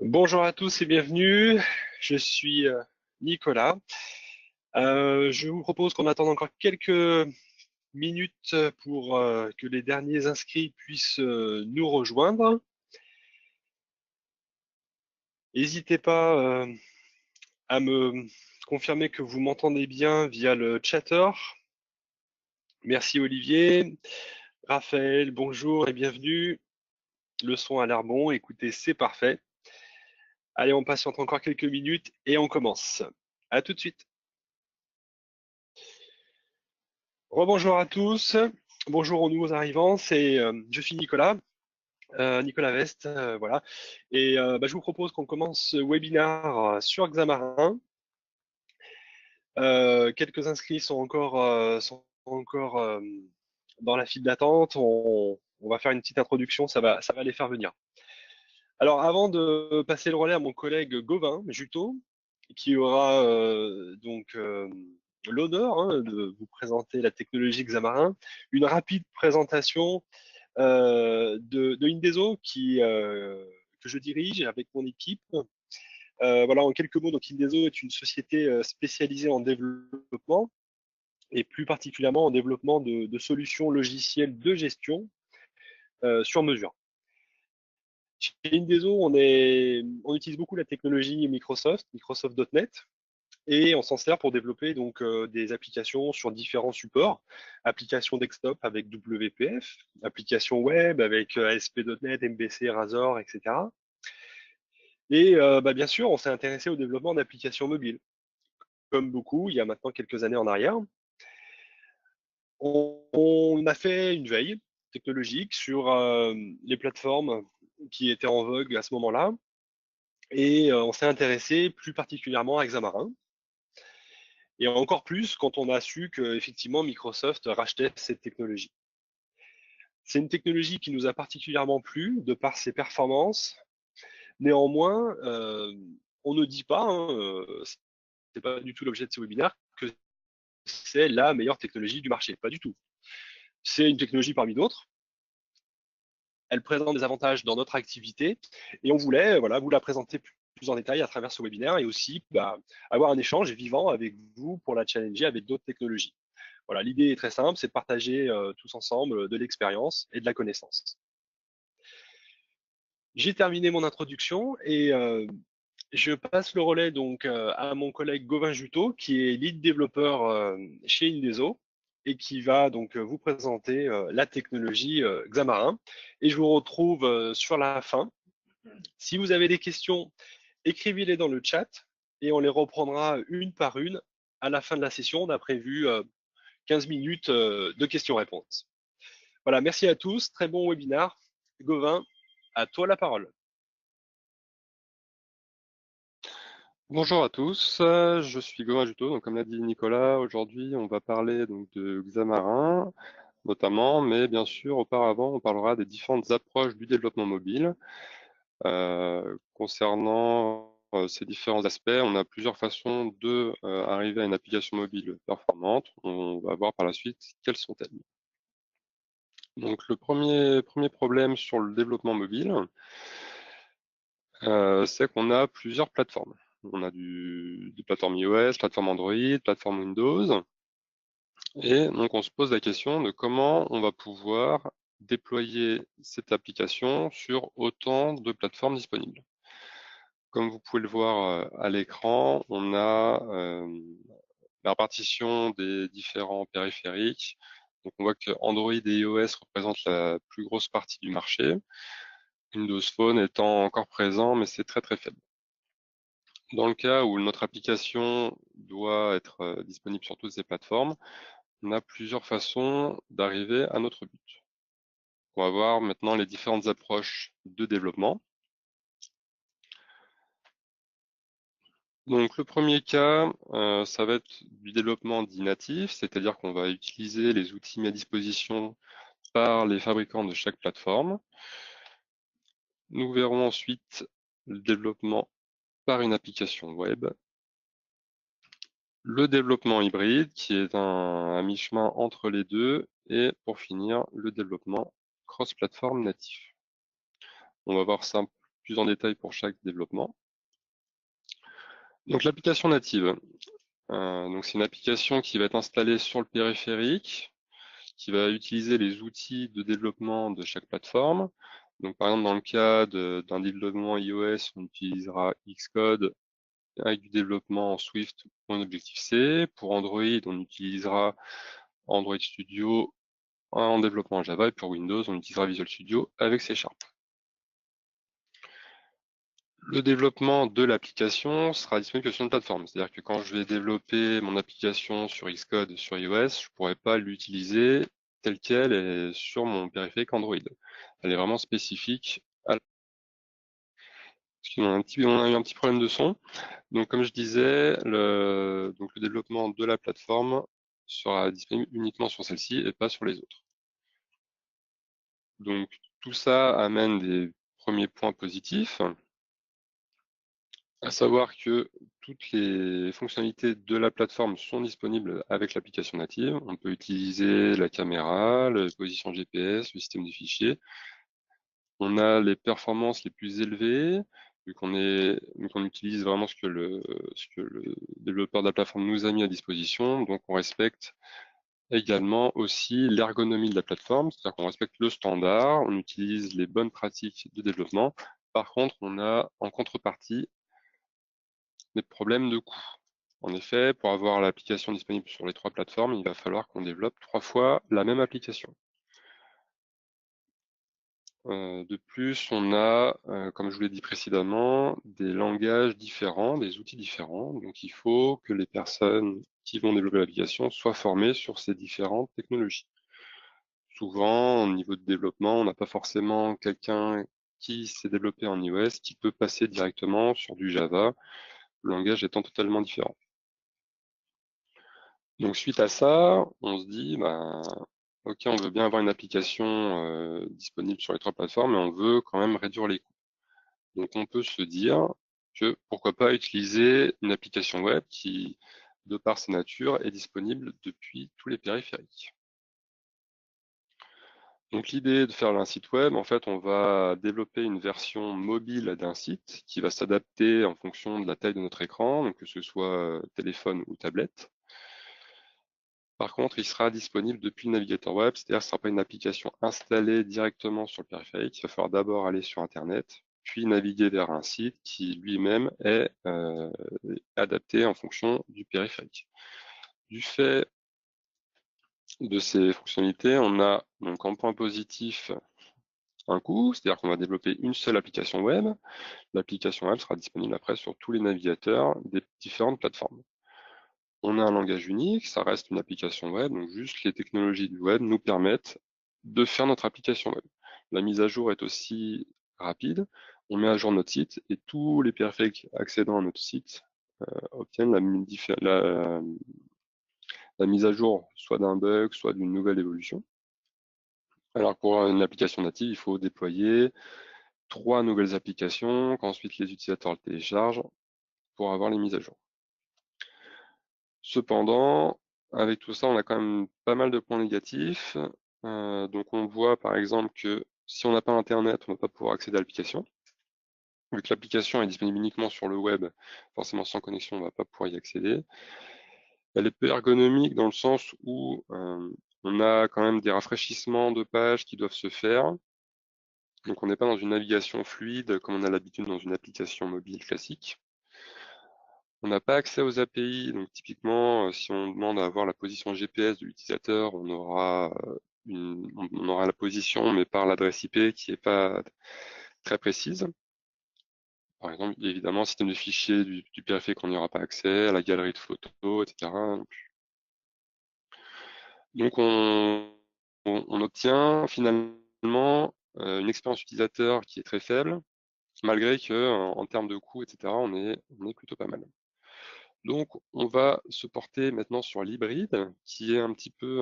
Bonjour à tous et bienvenue. Je suis Nicolas. Je vous propose qu'on attende encore quelques minutes pour que les derniers inscrits puissent nous rejoindre. N'hésitez pas à me confirmer que vous m'entendez bien via le chatter. Merci Olivier. Raphaël, bonjour et bienvenue. Le son a l'air bon. Écoutez, c'est parfait. Allez, on patiente encore quelques minutes et on commence. À tout de suite. Rebonjour à tous. Bonjour aux nouveaux arrivants. Je suis Nicolas, Nicolas Vest, voilà. Je vous propose qu'on commence ce webinaire sur Xamarin. Quelques inscrits sont encore dans la file d'attente. On va faire une petite introduction, ça va les faire venir. Alors, avant de passer le relais à mon collègue Gauvin Juteau, qui aura l'honneur de vous présenter la technologie Xamarin, une rapide présentation de Indeso que je dirige avec mon équipe. Voilà, en quelques mots, donc Indeso est une société spécialisée en développement et plus particulièrement en développement de solutions logicielles de gestion sur mesure. Chez Indeso, on utilise beaucoup la technologie Microsoft.NET, et on s'en sert pour développer donc des applications sur différents supports, applications desktop avec WPF, applications web avec ASP.NET, MVC, Razor, etc. Bien sûr, on s'est intéressé au développement d'applications mobiles, comme beaucoup, il y a maintenant quelques années en arrière. On a fait une veille technologique sur les plateformes qui étaient en vogue à ce moment-là, et on s'est intéressé plus particulièrement à Xamarin. Et encore plus quand on a su que effectivement Microsoft rachetait cette technologie. C'est une technologie qui nous a particulièrement plu de par ses performances. Néanmoins, on ne dit pas, c'est pas du tout l'objet de ce webinaire, que c'est la meilleure technologie du marché. Pas du tout. C'est une technologie parmi d'autres. Elle présente des avantages dans notre activité et on voulait voilà, vous la présenter plus en détail à travers ce webinaire et aussi avoir un échange vivant avec vous pour la challenger avec d'autres technologies. Voilà, l'idée est très simple, c'est de partager tous ensemble de l'expérience et de la connaissance. J'ai terminé mon introduction et je passe le relais donc à mon collègue Gauvin Juteau, qui est lead développeur chez Indeso et qui va donc vous présenter la technologie Xamarin. Et je vous retrouve sur la fin. Si vous avez des questions, écrivez-les dans le chat et on les reprendra une par une à la fin de la session. On a prévu 15 minutes de questions-réponses. Voilà, merci à tous, très bon webinaire. Gauvin, à toi la parole. Bonjour à tous, je suis Gauvin Juteau, donc comme l'a dit Nicolas, aujourd'hui on va parler donc de Xamarin notamment, mais bien sûr auparavant on parlera des différentes approches du développement mobile. Concernant ces différents aspects, on a plusieurs façons de arriver à une application mobile performante. On va voir par la suite quelles sont-elles. Donc le premier problème sur le développement mobile, c'est qu'on a plusieurs plateformes. On a des plateformes iOS, plateforme Android, plateforme Windows. Et donc, on se pose la question de comment on va pouvoir déployer cette application sur autant de plateformes disponibles. Comme vous pouvez le voir à l'écran, on a la répartition des différents périphériques. Donc, on voit que Android et iOS représentent la plus grosse partie du marché. Windows Phone étant encore présent, mais c'est très très faible. Dans le cas où notre application doit être disponible sur toutes ces plateformes, on a plusieurs façons d'arriver à notre but. On va voir maintenant les différentes approches de développement. Donc le premier cas, ça va être du développement dit natif, c'est-à-dire qu'on va utiliser les outils mis à disposition par les fabricants de chaque plateforme. Nous verrons ensuite le développement par une application web. Le développement hybride, qui est un mi-chemin entre les deux, et pour finir, le développement cross-platform natif. On va voir ça plus en détail pour chaque développement. Donc l'application native, donc c'est une application qui va être installée sur le périphérique, qui va utiliser les outils de développement de chaque plateforme. Donc par exemple dans le cas d'un développement iOS, on utilisera Xcode avec du développement en Swift ou en Objective-C. Pour Android, on utilisera Android Studio en développement en Java, et pour Windows, on utilisera Visual Studio avec C#. Le développement de l'application sera disponible que sur une plateforme. C'est-à-dire que quand je vais développer mon application sur Xcode, sur iOS, je ne pourrai pas l'utiliser telle qu'elle est sur mon périphérique Android. Elle est vraiment spécifique à on a eu un petit problème de son. Donc, comme je disais, le développement de la plateforme sera disponible uniquement sur celle-ci et pas sur les autres. Donc, tout ça amène des premiers points positifs, à savoir que toutes les fonctionnalités de la plateforme sont disponibles avec l'application native. On peut utiliser la caméra, la position GPS, le système de fichiers. On a les performances les plus élevées, vu qu'on utilise vraiment ce que le développeur de la plateforme nous a mis à disposition. Donc on respecte également aussi l'ergonomie de la plateforme, c'est-à-dire qu'on respecte le standard, on utilise les bonnes pratiques de développement. Par contre, on a en contrepartie des problèmes de coût. En effet, pour avoir l'application disponible sur les 3 plateformes, il va falloir qu'on développe 3 fois la même application. De plus, on a, comme je vous l'ai dit précédemment, des langages différents, des outils différents. Donc, il faut que les personnes qui vont développer l'application soient formées sur ces différentes technologies. Souvent, au niveau de développement, on n'a pas forcément quelqu'un qui s'est développé en iOS qui peut passer directement sur du Java, le langage étant totalement différent. Donc, suite à ça, on se dit, ok, on veut bien avoir une application disponible sur les 3 plateformes, mais on veut quand même réduire les coûts. Donc, on peut se dire que pourquoi pas utiliser une application web qui, de par sa nature, est disponible depuis tous les périphériques. Donc, l'idée de faire un site web, en fait, on va développer une version mobile d'un site qui va s'adapter en fonction de la taille de notre écran, donc que ce soit téléphone ou tablette. Par contre, il sera disponible depuis le navigateur web, c'est-à-dire que ce ne sera pas une application installée directement sur le périphérique. Il va falloir d'abord aller sur Internet, puis naviguer vers un site qui lui-même est adapté en fonction du périphérique. Du fait de ces fonctionnalités, on a donc en point positif un coût, c'est-à-dire qu'on va développer une seule application web. L'application web sera disponible après sur tous les navigateurs des différentes plateformes. On a un langage unique, ça reste une application web, donc juste les technologies du web nous permettent de faire notre application web. La mise à jour est aussi rapide. On met à jour notre site et tous les périphériques accédant à notre site obtiennent la mise à jour soit d'un bug, soit d'une nouvelle évolution. Alors pour une application native, il faut déployer 3 nouvelles applications qu'ensuite les utilisateurs le téléchargent pour avoir les mises à jour. Cependant, avec tout ça, on a quand même pas mal de points négatifs. Donc on voit par exemple que si on n'a pas Internet, on ne va pas pouvoir accéder à l'application. Vu que l'application est disponible uniquement sur le web, forcément sans connexion, on ne va pas pouvoir y accéder. Elle est peu ergonomique dans le sens où on a quand même des rafraîchissements de pages qui doivent se faire. Donc on n'est pas dans une navigation fluide comme on a l'habitude dans une application mobile classique. On n'a pas accès aux API, donc typiquement, si on demande à avoir la position GPS de l'utilisateur, on aura la position, mais par l'adresse IP qui n'est pas très précise. Par exemple, évidemment, système de fichiers du périphérique, on n'y aura pas accès, à la galerie de photos, etc. Donc on obtient finalement une expérience utilisateur qui est très faible, malgré que en termes de coût, etc., on est plutôt pas mal. Donc, on va se porter maintenant sur l'hybride, qui est un petit peu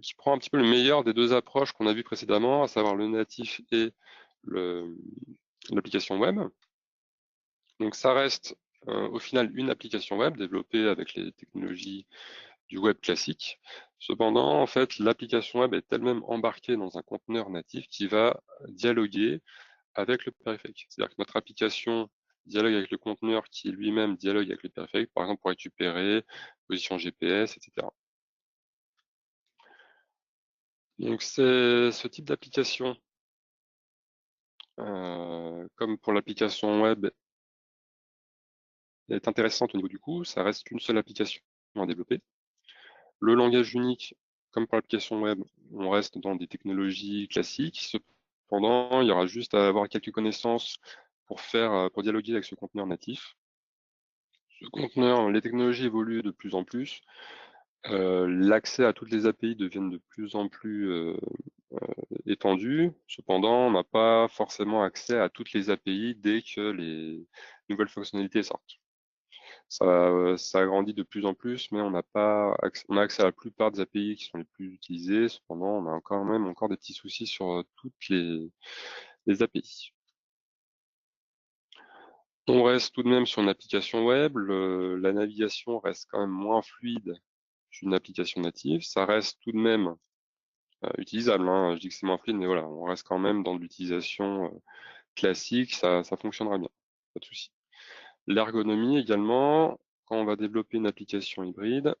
qui prend un petit peu le meilleur des 2 approches qu'on a vues précédemment, à savoir le natif et l'application web. Donc, ça reste au final une application web développée avec les technologies du web classique. Cependant, en fait, l'application web est elle-même embarquée dans un conteneur natif qui va dialoguer avec le périphérique. C'est-à-dire que notre application dialogue avec le conteneur qui lui-même dialogue avec le périphérique, par exemple pour récupérer position GPS, etc. Donc c'est ce type d'application, comme pour l'application web, est intéressante au niveau du coût, ça reste qu'une seule application à développer. Le langage unique, comme pour l'application web, on reste dans des technologies classiques. Cependant, il y aura juste à avoir quelques connaissances pour dialoguer avec ce conteneur natif. Ce conteneur, les technologies évoluent de plus en plus. L'accès à toutes les API deviennent de plus en plus étendu. Cependant, on n'a pas forcément accès à toutes les API dès que les nouvelles fonctionnalités sortent. Ça grandit de plus en plus, mais on a accès à la plupart des API qui sont les plus utilisées. Cependant, on a quand même encore des petits soucis sur toutes les API. On reste tout de même sur une application web. La navigation reste quand même moins fluide qu'une application native. Ça reste tout de même utilisable, hein. Je dis que c'est moins fluide, mais voilà, on reste quand même dans de l'utilisation classique, ça fonctionnera bien, pas de souci. L'ergonomie également, quand on va développer une application hybride,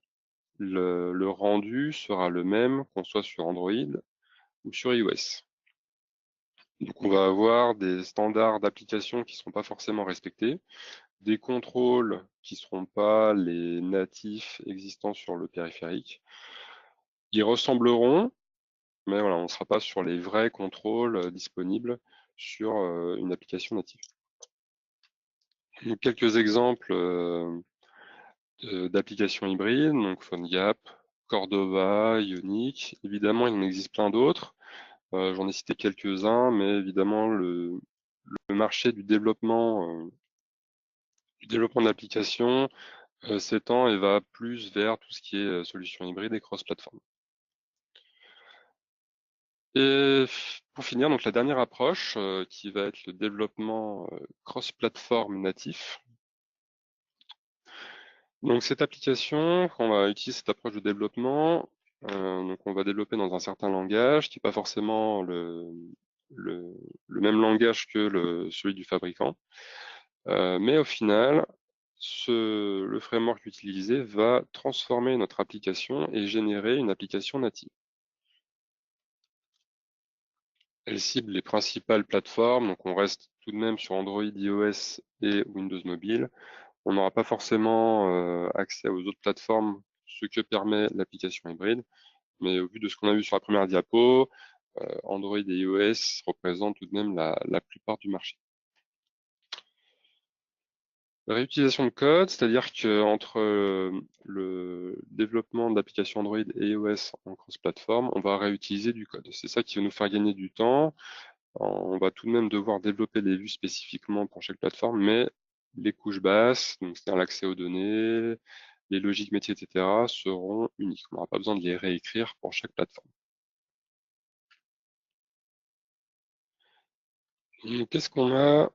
le rendu sera le même qu'on soit sur Android ou sur iOS. Donc on va avoir des standards d'application qui ne seront pas forcément respectés, des contrôles qui ne seront pas les natifs existants sur le périphérique. Ils ressembleront, mais voilà, on ne sera pas sur les vrais contrôles disponibles sur une application native. Donc, quelques exemples d'applications hybrides, donc PhoneGap, Cordova, Ionic. Évidemment, il en existe plein d'autres. J'en ai cité quelques-uns, mais évidemment, le marché du développement d'applications s'étend et va plus vers tout ce qui est solutions hybrides et cross-platform. Et pour finir, donc la dernière approche qui va être le développement cross-platform natif. Donc cette application, on va utiliser cette approche de développement, donc on va développer dans un certain langage qui n'est pas forcément le même langage que celui du fabricant, mais au final, le framework utilisé va transformer notre application et générer une application native. Elle cible les principales plateformes, donc on reste tout de même sur Android, iOS et Windows Mobile. On n'aura pas forcément accès aux autres plateformes, ce que permet l'application hybride. Mais au vu de ce qu'on a vu sur la première diapo, Android et iOS représentent tout de même la plupart du marché. Réutilisation de code, c'est-à-dire qu'entre le développement d'applications Android et iOS en cross-platform, on va réutiliser du code. C'est ça qui va nous faire gagner du temps. On va tout de même devoir développer des vues spécifiquement pour chaque plateforme, mais les couches basses, donc c'est-à-dire l'accès aux données, les logiques métiers, etc., seront uniques. On n'aura pas besoin de les réécrire pour chaque plateforme. Qu'est-ce qu'on a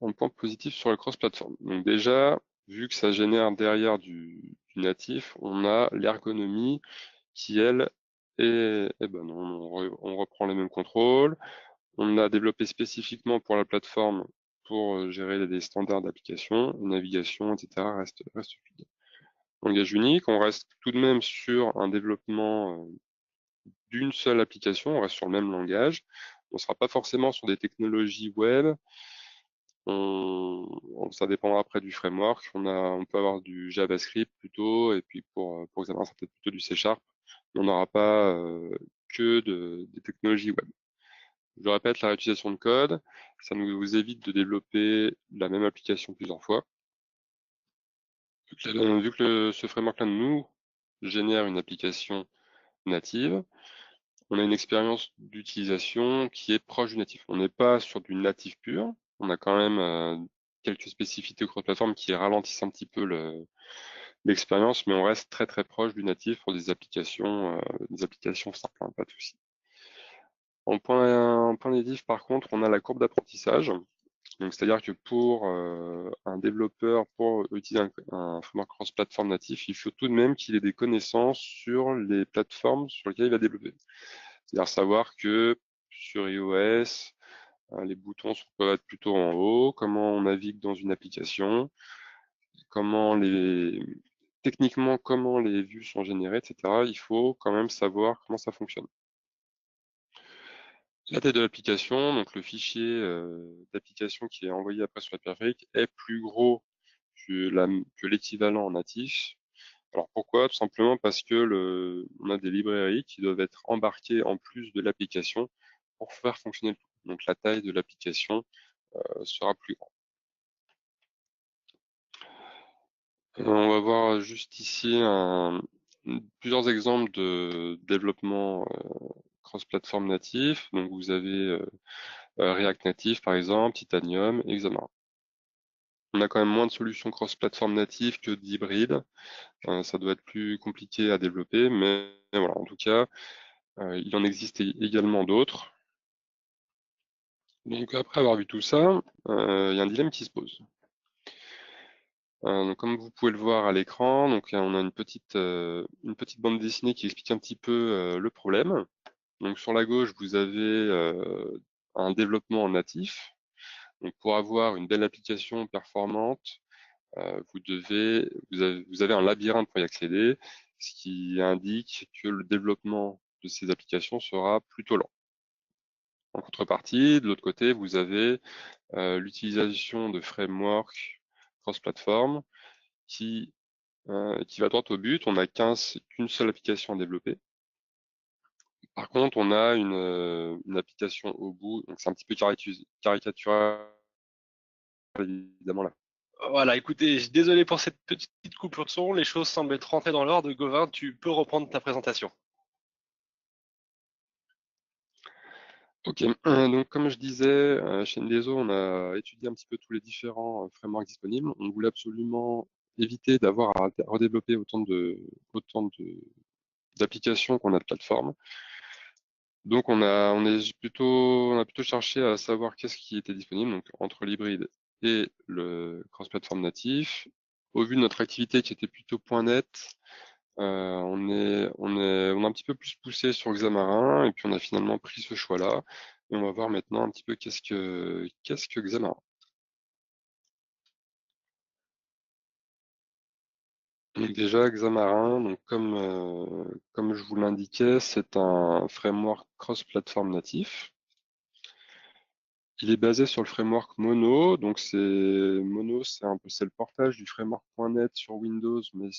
en point positif sur le cross-platform? Donc déjà, vu que ça génère derrière du natif, on a l'ergonomie qui, elle, est bonne. On reprend les mêmes contrôles. On a développé spécifiquement pour la plateforme pour gérer des standards d'application, navigation, etc. reste fluide. Langage unique, on reste tout de même sur un développement d'une seule application, on reste sur le même langage. On ne sera pas forcément sur des technologies web. Ça dépendra après du framework. On peut avoir du JavaScript plutôt, et puis pour Xamarin, ça peut être plutôt du C#. On n'aura pas que des technologies web. Je répète, la réutilisation de code, ça nous évite de développer la même application plusieurs fois. Vu que ce framework-là nous génère une application native, on a une expérience d'utilisation qui est proche du natif. On n'est pas sur du natif pur, on a quand même quelques spécificités cross-platform qui ralentissent un petit peu l'expérience, mais on reste très très proche du natif pour des applications simples, hein, pas de souci. En point négatif, par contre, on a la courbe d'apprentissage. Donc, c'est-à-dire que pour un développeur, pour utiliser un framework cross-platform natif, il faut tout de même qu'il ait des connaissances sur les plateformes sur lesquelles il va développer. C'est-à-dire savoir que sur iOS, Les boutons peuvent être plutôt en haut, comment on navigue dans une application, techniquement, comment les vues sont générées, etc. Il faut quand même savoir comment ça fonctionne. La taille de l'application, donc le fichier d'application qui est envoyé après sur la périphérique, est plus gros que l'équivalent natif. Alors pourquoi? Tout simplement parce que on a des librairies qui doivent être embarquées en plus de l'application pour faire fonctionner le tout. Donc la taille de l'application sera plus grande. On va voir juste ici plusieurs exemples de développement cross-platform natif. Donc vous avez React Native par exemple, Titanium, Xamarin. On a quand même moins de solutions cross-platform natives que d'hybrides. Ça doit être plus compliqué à développer, mais voilà, en tout cas, il en existe également d'autres. Donc après avoir vu tout ça, il y a un dilemme qui se pose. Donc, comme vous pouvez le voir à l'écran, donc on a une petite bande dessinée qui explique un petit peu le problème. Donc sur la gauche, vous avez un développement en natif. Donc pour avoir une belle application performante, vous avez un labyrinthe pour y accéder, ce qui indique que le développement de ces applications sera plutôt lent. En contrepartie, de l'autre côté, vous avez l'utilisation de frameworks cross-platform qui va droit au but. On n'a qu'une seule application à développer. Par contre, on a une application au bout, donc c'est un petit peu caricatural évidemment là. Voilà, écoutez, désolé pour cette petite coupure de son, les choses semblent être rentrées dans l'ordre. Gauvin, tu peux reprendre ta présentation. Ok, donc comme je disais, chez Ndeso, on a étudié un petit peu tous les différents frameworks disponibles. On voulait absolument éviter d'avoir à redévelopper d'applications qu'on a de plateformes. Donc on a plutôt cherché à savoir qu'est-ce qui était disponible, donc entre l'hybride et le cross-platform natif. Au vu de notre activité qui était plutôt .NET, on a un petit peu plus poussé sur Xamarin et puis on a finalement pris ce choix-là. Et on va voir maintenant un petit peu qu'est-ce que Xamarin. Donc déjà Xamarin, donc comme je vous l'indiquais, c'est un framework cross-platform natif. Il est basé sur le framework Mono, donc c'est le portage du framework .NET sur Windows, mais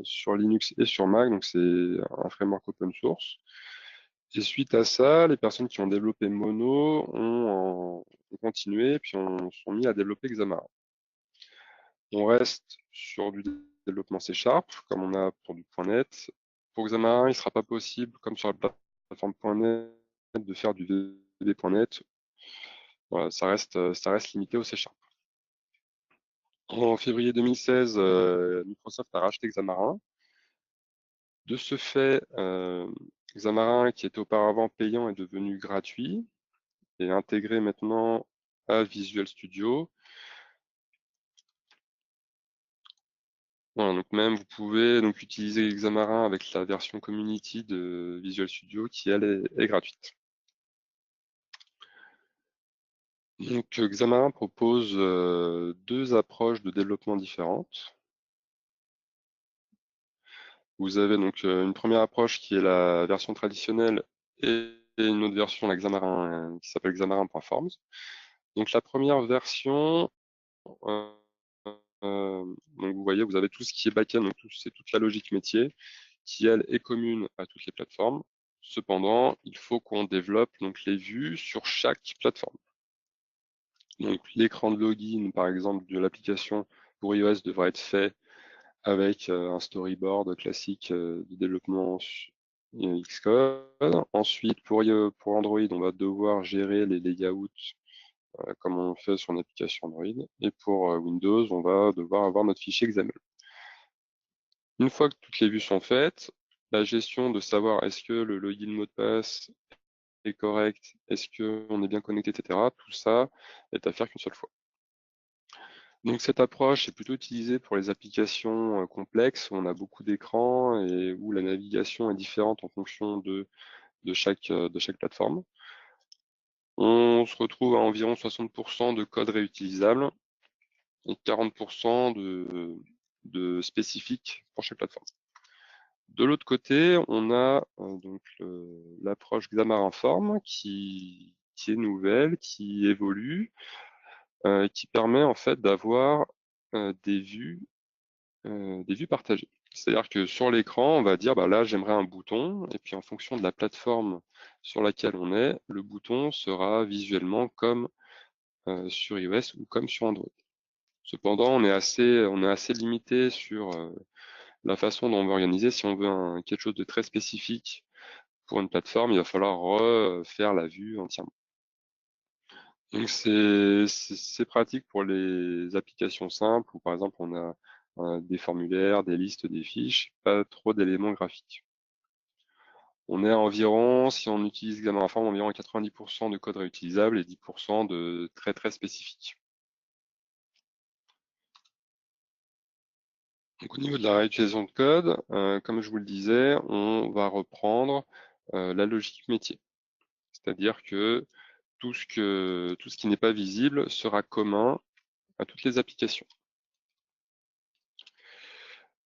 sur Linux et sur Mac, donc c'est un framework open source. Et suite à ça, les personnes qui ont développé Mono ont continué, puis sont mis à développer Xamarin. On reste sur du développement C#, comme on a pour du .NET. Pour Xamarin, il ne sera pas possible, comme sur la plateforme .NET, de faire du VB.NET. Voilà, ça reste limité au C#. En février 2016, Microsoft a racheté Xamarin. De ce fait, Xamarin, qui était auparavant payant, est devenu gratuit et intégré maintenant à Visual Studio. Voilà, donc même vous pouvez donc utiliser Xamarin avec la version Community de Visual Studio qui elle est gratuite. Donc Xamarin propose deux approches de développement différentes. Vous avez donc une première approche qui est la version traditionnelle et une autre version, la Xamarin, qui s'appelle Xamarin.forms. Donc la première version, euh, donc vous voyez, vous avez tout ce qui est backend, donc c'est toute la logique métier qui, elle, est commune à toutes les plateformes. Cependant, il faut qu'on développe donc les vues sur chaque plateforme. Donc l'écran de login, par exemple, de l'application pour iOS devrait être fait avec un storyboard classique de développement Xcode. Ensuite, pour Android, on va devoir gérer les layouts comme on fait sur une application Android. Et pour Windows, on va devoir avoir notre fichier XAML. Une fois que toutes les vues sont faites, la gestion de savoir est-ce que le login mot de passe est correct, est-ce qu'on est bien connecté, etc., tout ça est à faire qu'une seule fois. Donc cette approche est plutôt utilisée pour les applications complexes où on a beaucoup d'écrans et où la navigation est différente en fonction de chaque plateforme. on se retrouve à environ 60% de code réutilisable et 40% de spécifiques pour chaque plateforme. De l'autre côté, on a donc l'approche Xamarin Form qui est nouvelle, qui évolue, qui permet en fait d'avoir des vues partagées. C'est-à-dire que sur l'écran, on va dire bah là j'aimerais un bouton, et puis en fonction de la plateforme sur laquelle on est, le bouton sera visuellement comme sur iOS ou comme sur Android. Cependant, on est assez limité sur la façon dont on veut organiser. Si on veut quelque chose de très spécifique pour une plateforme, il va falloir refaire la vue entièrement. Donc c'est pratique pour les applications simples où par exemple on a des formulaires, des listes, des fiches, pas trop d'éléments graphiques. On est à environ, si on utilise Xamarin Form, environ 90% de code réutilisable et 10% de très très spécifique. Donc, au niveau de la réutilisation de code, comme je vous le disais, on va reprendre la logique métier. C'est-à-dire que tout ce qui n'est pas visible sera commun à toutes les applications.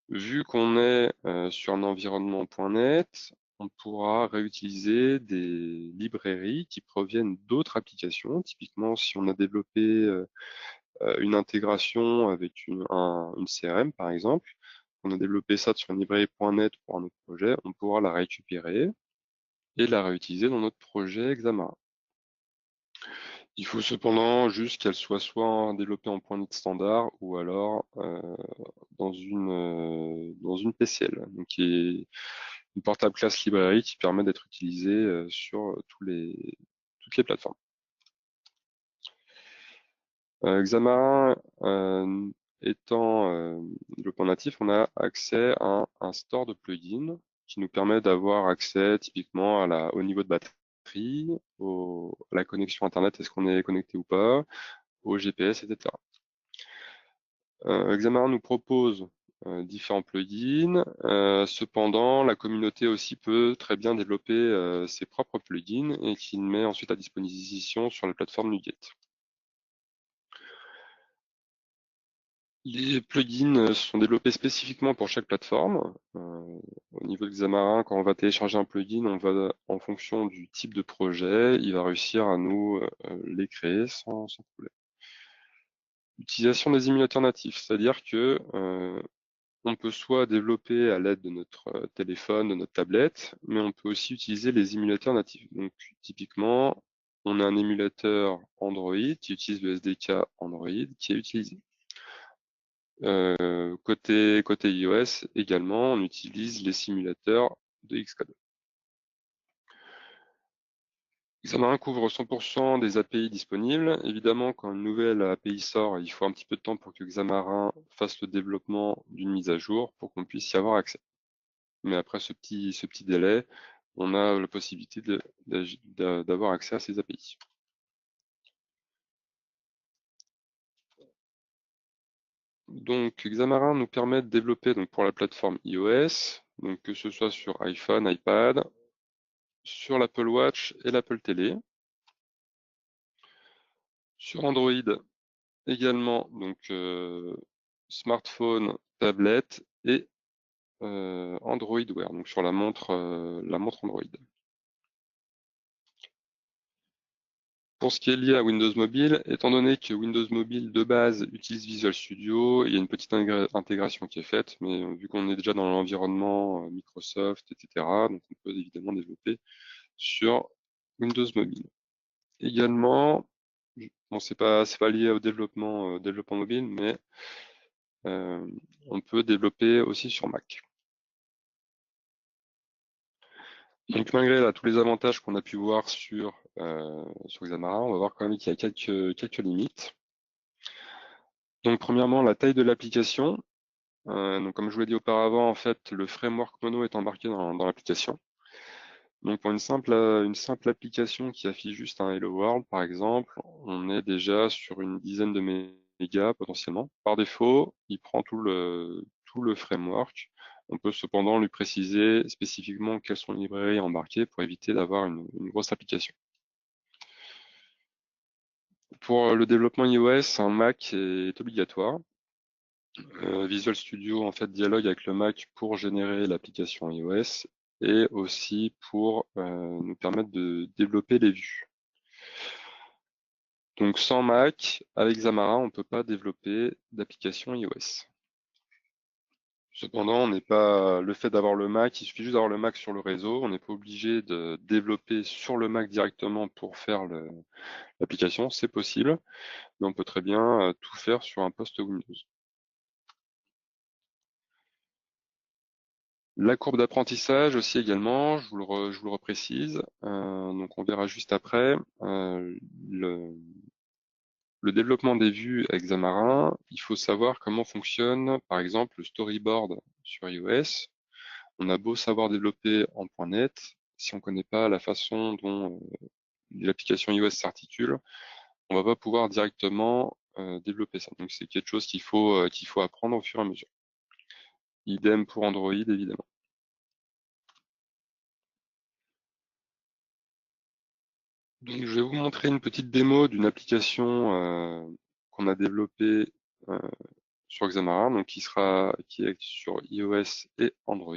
Vu qu'on est sur un environnement .NET, on pourra réutiliser des librairies qui proviennent d'autres applications. Typiquement, si on a développé une intégration avec une CRM, par exemple, on a développé ça sur une librairie .NET pour un autre projet, on pourra la récupérer et la réutiliser dans notre projet Xamarin. Il faut cependant juste qu'elle soit soit développée en .NET standard ou alors dans une PCL, donc qui est une portable class librairie qui permet d'être utilisée sur toutes les plateformes. Xamarin étant développeur natif, on a accès à un store de plugins qui nous permet d'avoir accès typiquement au niveau de batterie, à la connexion Internet, est-ce qu'on est connecté ou pas, au GPS, etc. Xamarin nous propose différents plugins. Cependant, la communauté aussi peut très bien développer ses propres plugins et qu'il met ensuite à disposition sur la plateforme NuGet. Les plugins sont développés spécifiquement pour chaque plateforme. Au niveau de Xamarin, quand on va télécharger un plugin, on va, en fonction du type de projet, il va réussir à nous les créer sans problème. Utilisation des émulateurs natifs, c'est-à-dire que on peut soit développer à l'aide de notre téléphone, de notre tablette, mais on peut aussi utiliser les émulateurs natifs. Donc typiquement, on a un émulateur Android qui utilise le SDK Android qui est utilisé. Côté iOS également, on utilise les simulateurs de Xcode. Xamarin couvre 100% des API disponibles. Évidemment, quand une nouvelle API sort, il faut un petit peu de temps pour que Xamarin fasse le développement d'une mise à jour pour qu'on puisse y avoir accès. Mais après ce petit délai, on a la possibilité d'avoir accès à ces API. Donc, Xamarin nous permet de développer donc, pour la plateforme iOS, donc que ce soit sur iPhone, iPad, sur l'Apple Watch et l'Apple Télé. Sur Android également, donc smartphone, tablette et Android Wear, donc sur la montre Android. Pour ce qui est lié à Windows Mobile, étant donné que Windows Mobile de base utilise Visual Studio, il y a une petite intégration qui est faite, mais vu qu'on est déjà dans l'environnement Microsoft, etc., donc on peut évidemment développer sur Windows Mobile. Également, bon, c'est pas lié au développement mobile, mais on peut développer aussi sur Mac. Donc malgré là, tous les avantages qu'on a pu voir sur Xamarin, on va voir quand même qu'il y a quelques limites. Donc premièrement, la taille de l'application. Donc comme je vous l'ai dit auparavant, en fait, le framework Mono est embarqué dans l'application. Donc pour une simple application qui affiche juste un Hello World, par exemple, on est déjà sur une dizaine de mégas potentiellement. Par défaut, il prend tout le framework. On peut cependant lui préciser spécifiquement quelles sont les librairies embarquées pour éviter d'avoir une grosse application. Pour le développement iOS, un Mac est obligatoire. Visual Studio en fait dialogue avec le Mac pour générer l'application iOS et aussi pour nous permettre de développer les vues. Donc sans Mac, avec Xamarin, on ne peut pas développer d'application iOS. Cependant, on n'est pas le fait d'avoir le Mac, il suffit juste d'avoir le Mac sur le réseau, on n'est pas obligé de développer sur le Mac directement pour faire l'application, c'est possible, mais on peut très bien tout faire sur un poste Windows. La courbe d'apprentissage aussi également, je vous le reprécise, donc on verra juste après. Le développement des vues avec Xamarin, il faut savoir comment fonctionne par exemple le storyboard sur iOS. On a beau savoir développer en .NET, si on ne connaît pas la façon dont l'application iOS s'articule, on va pas pouvoir directement développer ça. Donc c'est quelque chose qu'il faut apprendre au fur et à mesure. Idem pour Android évidemment. Donc je vais vous montrer une petite démo d'une application qu'on a développée sur Xamarin, donc qui est sur iOS et Android.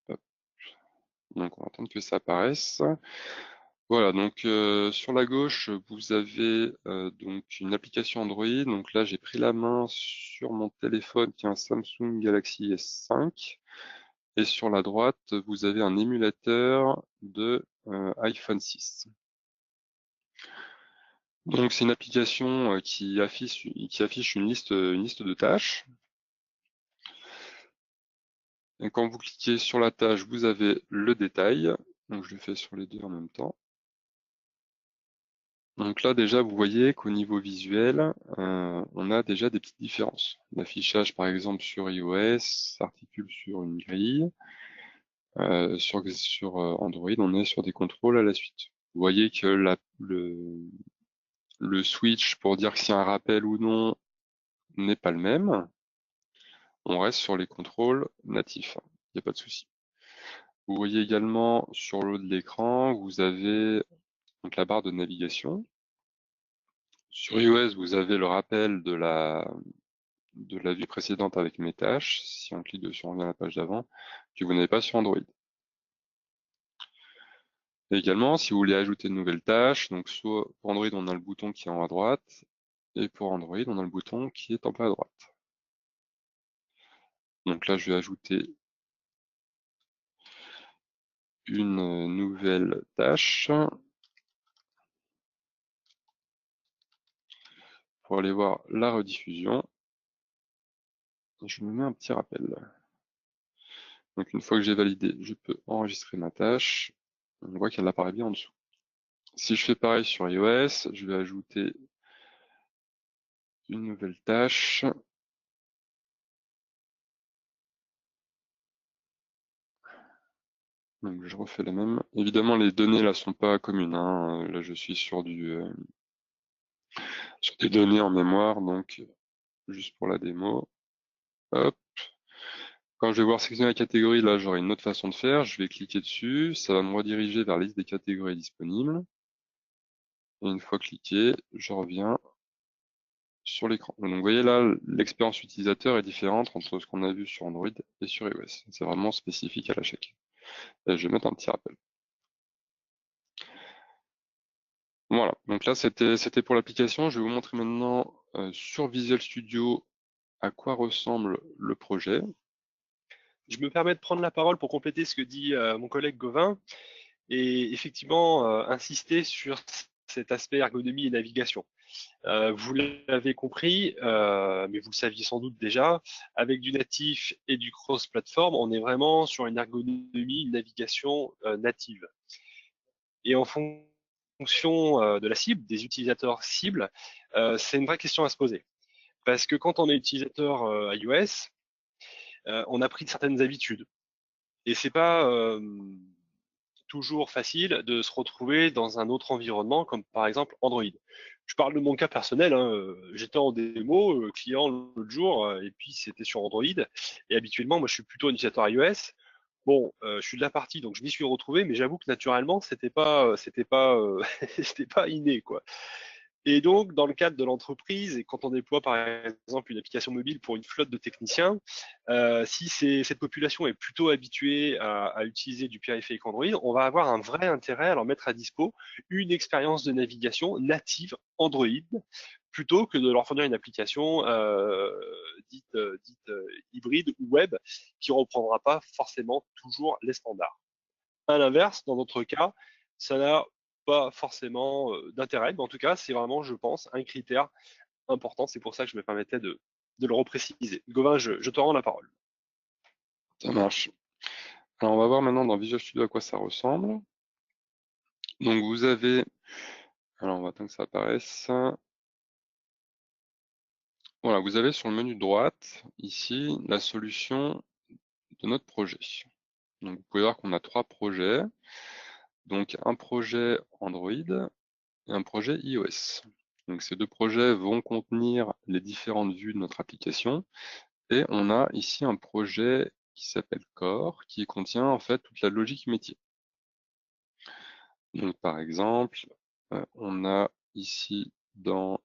Hop. Donc on va attendre que ça apparaisse. Voilà, donc sur la gauche, vous avez donc une application Android. Donc là, j'ai pris la main sur mon téléphone qui est un Samsung Galaxy S5. Et sur la droite, vous avez un émulateur de iPhone 6. Donc c'est une application qui affiche une liste de tâches. Et quand vous cliquez sur la tâche, vous avez le détail. Donc je le fais sur les deux en même temps. Donc là déjà, vous voyez qu'au niveau visuel, on a déjà des petites différences. L'affichage par exemple sur iOS s'articule sur une grille. Sur Android, on est sur des contrôles à la suite. Vous voyez que le switch pour dire s'il y a un rappel ou non n'est pas le même. On reste sur les contrôles natifs. Il n'y a pas de souci. Vous voyez également sur le haut de l'écran, vous avez donc la barre de navigation. Sur iOS, vous avez le rappel de la vue précédente avec mes tâches. Si on clique dessus, on revient à la page d'avant, que vous n'avez pas sur Android. Et également, si vous voulez ajouter de nouvelles tâches, donc soit pour Android, on a le bouton qui est en haut à droite, et pour Android, on a le bouton qui est en bas à droite. Donc là, je vais ajouter une nouvelle tâche pour aller voir la rediffusion. Je me mets un petit rappel. Donc une fois que j'ai validé, je peux enregistrer ma tâche. On voit qu'elle apparaît bien en dessous. Si je fais pareil sur iOS, je vais ajouter une nouvelle tâche. Donc je refais la même. Évidemment, les données là sont pas communes, hein. Là, je suis sur sur des données en mémoire, donc juste pour la démo. Hop. Quand je vais voir sélectionner la catégorie, là, j'aurai une autre façon de faire. Je vais cliquer dessus, ça va me rediriger vers la liste des catégories disponibles. Et une fois cliqué, je reviens sur l'écran. Donc vous voyez là, l'expérience utilisateur est différente entre ce qu'on a vu sur Android et sur iOS. C'est vraiment spécifique à la chaque. Et je vais mettre un petit rappel. Voilà, donc là c'était pour l'application. Je vais vous montrer maintenant sur Visual Studio à quoi ressemble le projet. Je me permets de prendre la parole pour compléter ce que dit mon collègue Gauvin et effectivement insister sur cet aspect ergonomie et navigation. Vous l'avez compris, mais vous le saviez sans doute déjà, avec du natif et du cross-platform, on est vraiment sur une ergonomie, une navigation native. Et en fonction de la cible, des utilisateurs cibles, c'est une vraie question à se poser. Parce que quand on est utilisateur iOS, on a pris certaines habitudes. Et c'est pas toujours facile de se retrouver dans un autre environnement, comme par exemple Android. Je parle de mon cas personnel, hein, j'étais en démo client l'autre jour, et puis c'était sur Android. Et habituellement, moi, je suis plutôt utilisateur iOS. Bon, je suis de la partie, donc je m'y suis retrouvé, mais j'avoue que naturellement, c'était pas inné, quoi. Et donc, dans le cadre de l'entreprise, et quand on déploie par exemple une application mobile pour une flotte de techniciens, si cette population est plutôt habituée à utiliser du périphérique Android, on va avoir un vrai intérêt à leur mettre à dispo une expérience de navigation native Android, plutôt que de leur fournir une application dite hybride ou web qui ne reprendra pas forcément toujours les standards. À l'inverse, dans notre cas, ça n'a pas forcément d'intérêt, mais en tout cas, c'est vraiment, je pense, un critère important. C'est pour ça que je me permettais de le repréciser. Gauvin, je te rends la parole. Ça marche. Alors, on va voir maintenant dans Visual Studio à quoi ça ressemble. Donc, vous avez, alors on va attendre que ça apparaisse. Voilà, vous avez sur le menu de droite, ici, la solution de notre projet. Donc, vous pouvez voir qu'on a 3 projets. Donc, un projet Android et un projet iOS. Donc, ces 2 projets vont contenir les différentes vues de notre application. Et on a ici un projet qui s'appelle Core, qui contient en fait toute la logique métier. Donc, par exemple, on a ici dans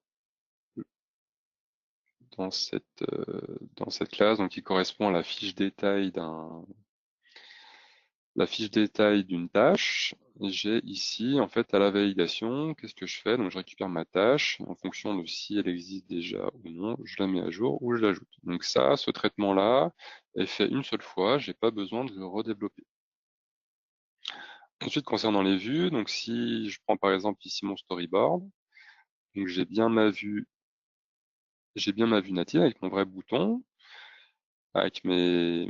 cette classe, donc qui correspond à la fiche détail d'une tâche. J'ai ici, en fait, à la validation, qu'est-ce que je fais? Donc, je récupère ma tâche, en fonction de si elle existe déjà ou non, je la mets à jour ou je l'ajoute. Donc ça, ce traitement-là est fait une seule fois, j'ai pas besoin de le redévelopper. Ensuite, concernant les vues, donc si je prends par exemple ici mon storyboard, donc j'ai bien ma vue native avec mon vrai bouton, avec mes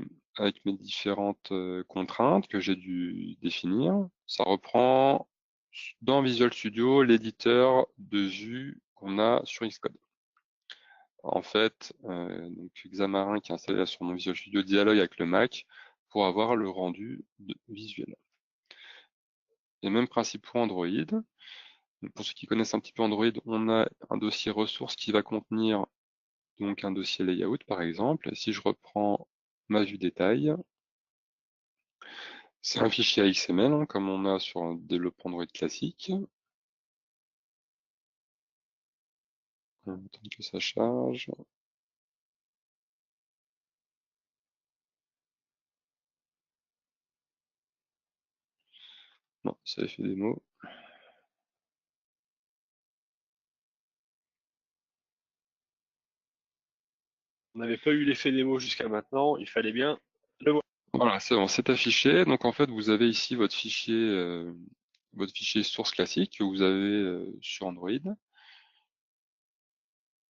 différentes contraintes que j'ai dû définir. Ça reprend dans Visual Studio l'éditeur de vue qu'on a sur Xcode. En fait, donc Xamarin qui est installé là sur mon Visual Studio dialogue avec le Mac pour avoir le rendu visuel. Et même principe pour Android. Donc pour ceux qui connaissent un petit peu Android, on a un dossier ressources qui va contenir donc un dossier layout par exemple. Et si je reprends ma vue détail, c'est un fichier XML hein, comme on a sur un développement Android classique. On va attendre que ça charge. Non, ça a fait des mots. On n'avait pas eu l'effet démo jusqu'à maintenant, il fallait bien le voir. Voilà, c'est bon, c'est affiché. Donc en fait, vous avez ici votre fichier source classique que vous avez sur Android.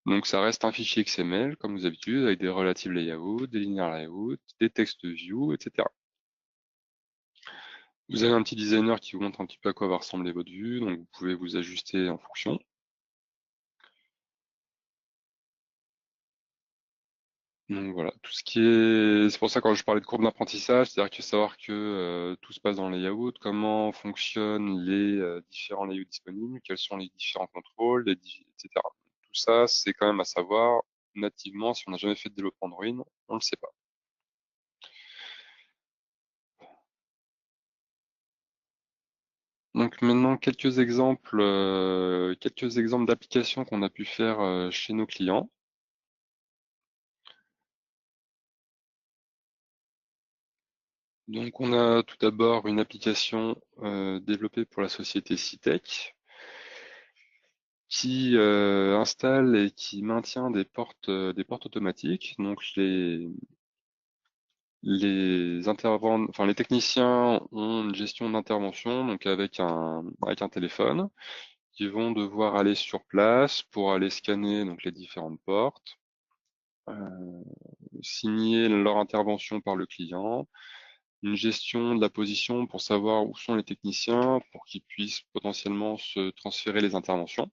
Donc ça reste un fichier XML comme d'habitude avec des relative layouts, des linear layouts, des text view, etc. Vous avez un petit designer qui vous montre un petit peu à quoi va ressembler votre vue, donc vous pouvez vous ajuster en fonction. Donc voilà, tout ce qui est, c'est pour ça quand je parlais de courbe d'apprentissage, c'est-à-dire que savoir que tout se passe dans le layout, comment fonctionnent les différents layouts disponibles, quels sont les différents contrôles, etc. Tout ça, c'est quand même à savoir nativement. Si on n'a jamais fait de développement Android, on ne le sait pas. Donc maintenant quelques exemples d'applications qu'on a pu faire chez nos clients. Donc on a tout d'abord une application développée pour la société Citec qui installe et qui maintient des portes automatiques. Donc les techniciens ont une gestion d'intervention donc avec un téléphone qui vont devoir aller sur place pour aller scanner donc les différentes portes, signer leur intervention par le client, une gestion de la position pour savoir où sont les techniciens pour qu'ils puissent potentiellement se transférer les interventions.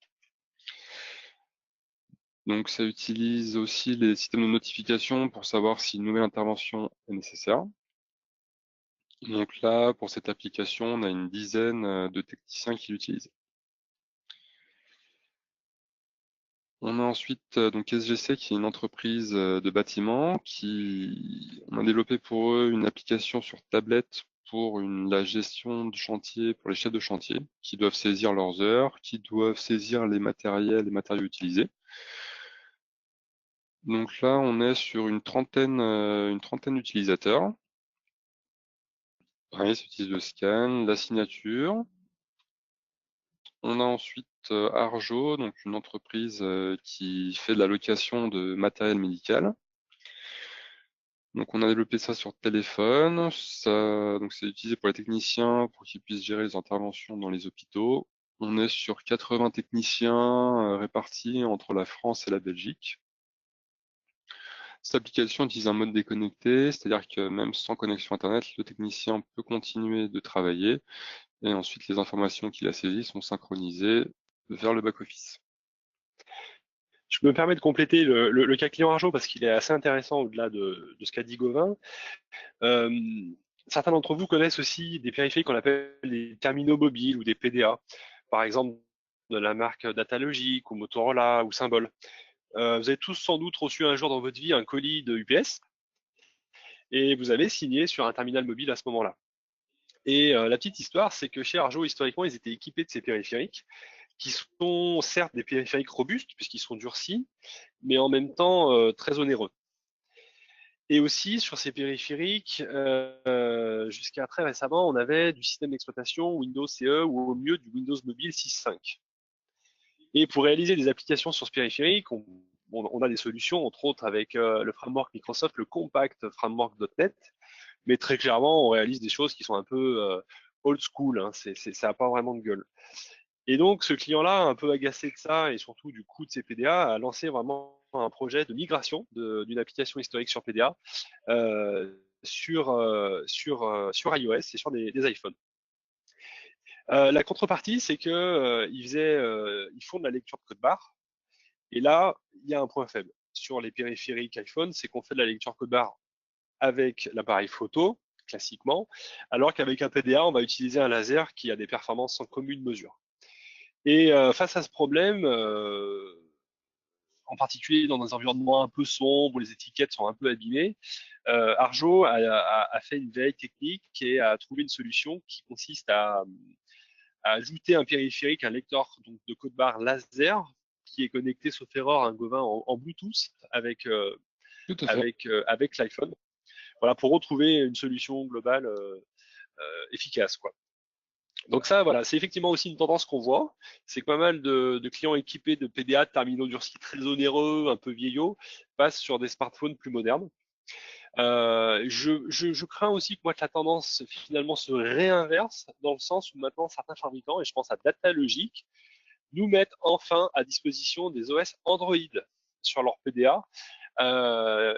Donc ça utilise aussi les systèmes de notification pour savoir si une nouvelle intervention est nécessaire. Donc là, pour cette application, on a une dizaine de techniciens qui l'utilisent. On a ensuite donc SGC, qui est une entreprise de bâtiment, on a développé pour eux une application sur tablette pour la gestion de chantier, pour les chefs de chantier, qui doivent saisir leurs heures, qui doivent saisir les matériaux utilisés. Donc là, on est sur une trentaine d'utilisateurs. Pareil, ça utilise le scan, la signature. On a ensuite Arjo, donc une entreprise qui fait de la location de matériel médical. Donc on a développé ça sur téléphone. Donc c'est utilisé pour les techniciens pour qu'ils puissent gérer les interventions dans les hôpitaux. On est sur 80 techniciens répartis entre la France et la Belgique. Cette application utilise un mode déconnecté, c'est-à-dire que même sans connexion Internet, le technicien peut continuer de travailler et ensuite les informations qu'il a saisies sont synchronisées vers le back-office. Je me permets de compléter le cas client Arjo parce qu'il est assez intéressant au-delà de ce qu'a dit Gauvin. Euh, Certains d'entre vous connaissent aussi des périphériques qu'on appelle des terminaux mobiles ou des PDA, par exemple de la marque Datalogic ou Motorola ou Symbol. Vous avez tous sans doute reçu un jour dans votre vie un colis de UPS et vous avez signé sur un terminal mobile à ce moment-là. Et la petite histoire, c'est que chez Arjo, historiquement, ils étaient équipés de ces périphériques qui sont certes des périphériques robustes puisqu'ils sont durcis, mais en même temps très onéreux. Et aussi sur ces périphériques, jusqu'à très récemment, on avait du système d'exploitation Windows CE ou au mieux du Windows Mobile 6.5. Et pour réaliser des applications sur ce périphérique, on a des solutions, entre autres avec le framework Microsoft, le Compact Framework.net, mais très clairement, on réalise des choses qui sont un peu old school, hein, ça n'a pas vraiment de gueule. Et donc, ce client-là, un peu agacé de ça et surtout du coût de ces PDA, a lancé vraiment un projet de migration d'une application historique sur PDA sur iOS et sur des iPhones. La contrepartie, c'est que ils font de la lecture de code barre. Et là, il y a un point faible sur les périphériques iPhone, c'est qu'on fait de la lecture code barre avec l'appareil photo, classiquement, alors qu'avec un PDA, on va utiliser un laser qui a des performances sans commune mesure. Et face à ce problème, en particulier dans des environnements un peu sombres où les étiquettes sont un peu abîmées, Arjo a fait une veille technique et a trouvé une solution qui consiste à ajouter un périphérique, un lecteur donc, de code barre laser qui est connecté, sauf erreur, un Gauvin en Bluetooth Tout à fait. avec l'iPhone. Voilà, pour retrouver une solution globale efficace, quoi. Donc ça, voilà, c'est effectivement aussi une tendance qu'on voit, c'est que pas mal de clients équipés de PDA, de terminaux durcis très onéreux, un peu vieillots, passent sur des smartphones plus modernes. Je crains aussi que moi que la tendance finalement se réinverse dans le sens où maintenant certains fabricants, et je pense à Datalogic, nous mettent enfin à disposition des OS Android sur leur PDA.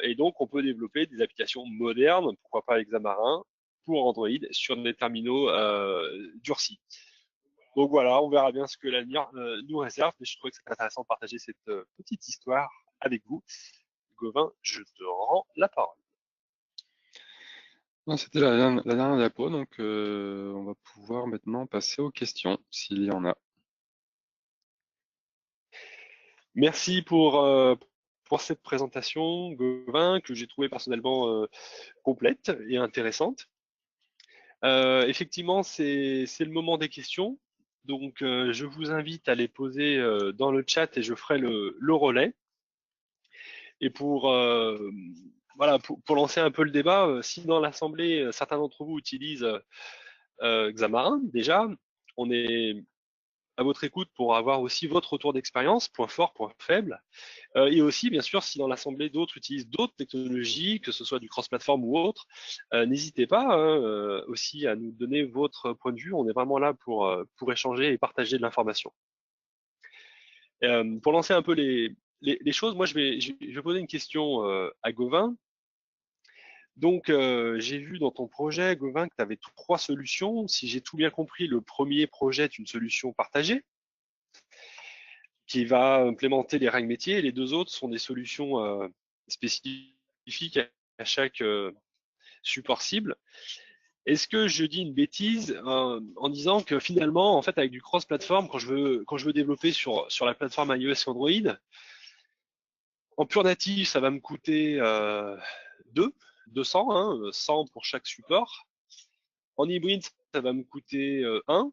Et donc on peut développer des applications modernes, pourquoi pas avec Xamarin, pour Android sur des terminaux durcis. Donc voilà, on verra bien ce que l'avenir nous réserve, mais je trouvais que c'était intéressant de partager cette petite histoire avec vous. Gauvin, je te rends la parole. C'était la dernière diapo, donc on va pouvoir maintenant passer aux questions, s'il y en a. Merci pour cette présentation, Gauvin, que j'ai trouvée personnellement complète et intéressante. Effectivement, c'est le moment des questions. Donc, je vous invite à les poser dans le chat et je ferai le relais. Et voilà, pour lancer un peu le débat, si dans l'Assemblée, certains d'entre vous utilisent Xamarin, déjà, on est à votre écoute pour avoir aussi votre retour d'expérience, point fort, point faible. Et aussi, bien sûr, si dans l'Assemblée d'autres utilisent d'autres technologies, que ce soit du cross-platform ou autre, n'hésitez pas hein, aussi à nous donner votre point de vue. On est vraiment là pour échanger et partager de l'information. Pour lancer un peu les choses, moi, je vais poser une question à Gauvin. Donc, j'ai vu dans ton projet, Gauvin, que tu avais trois solutions. Si j'ai tout bien compris, le premier projet est une solution partagée qui va implémenter les règles métiers. Et les deux autres sont des solutions spécifiques à chaque support cible. Est-ce que je dis une bêtise en disant que finalement, en fait, avec du cross-platform, quand je veux développer sur la plateforme iOS et Android, en pur natif, ça va me coûter 200, hein, 100 pour chaque support. En hybride, ça va me coûter 1,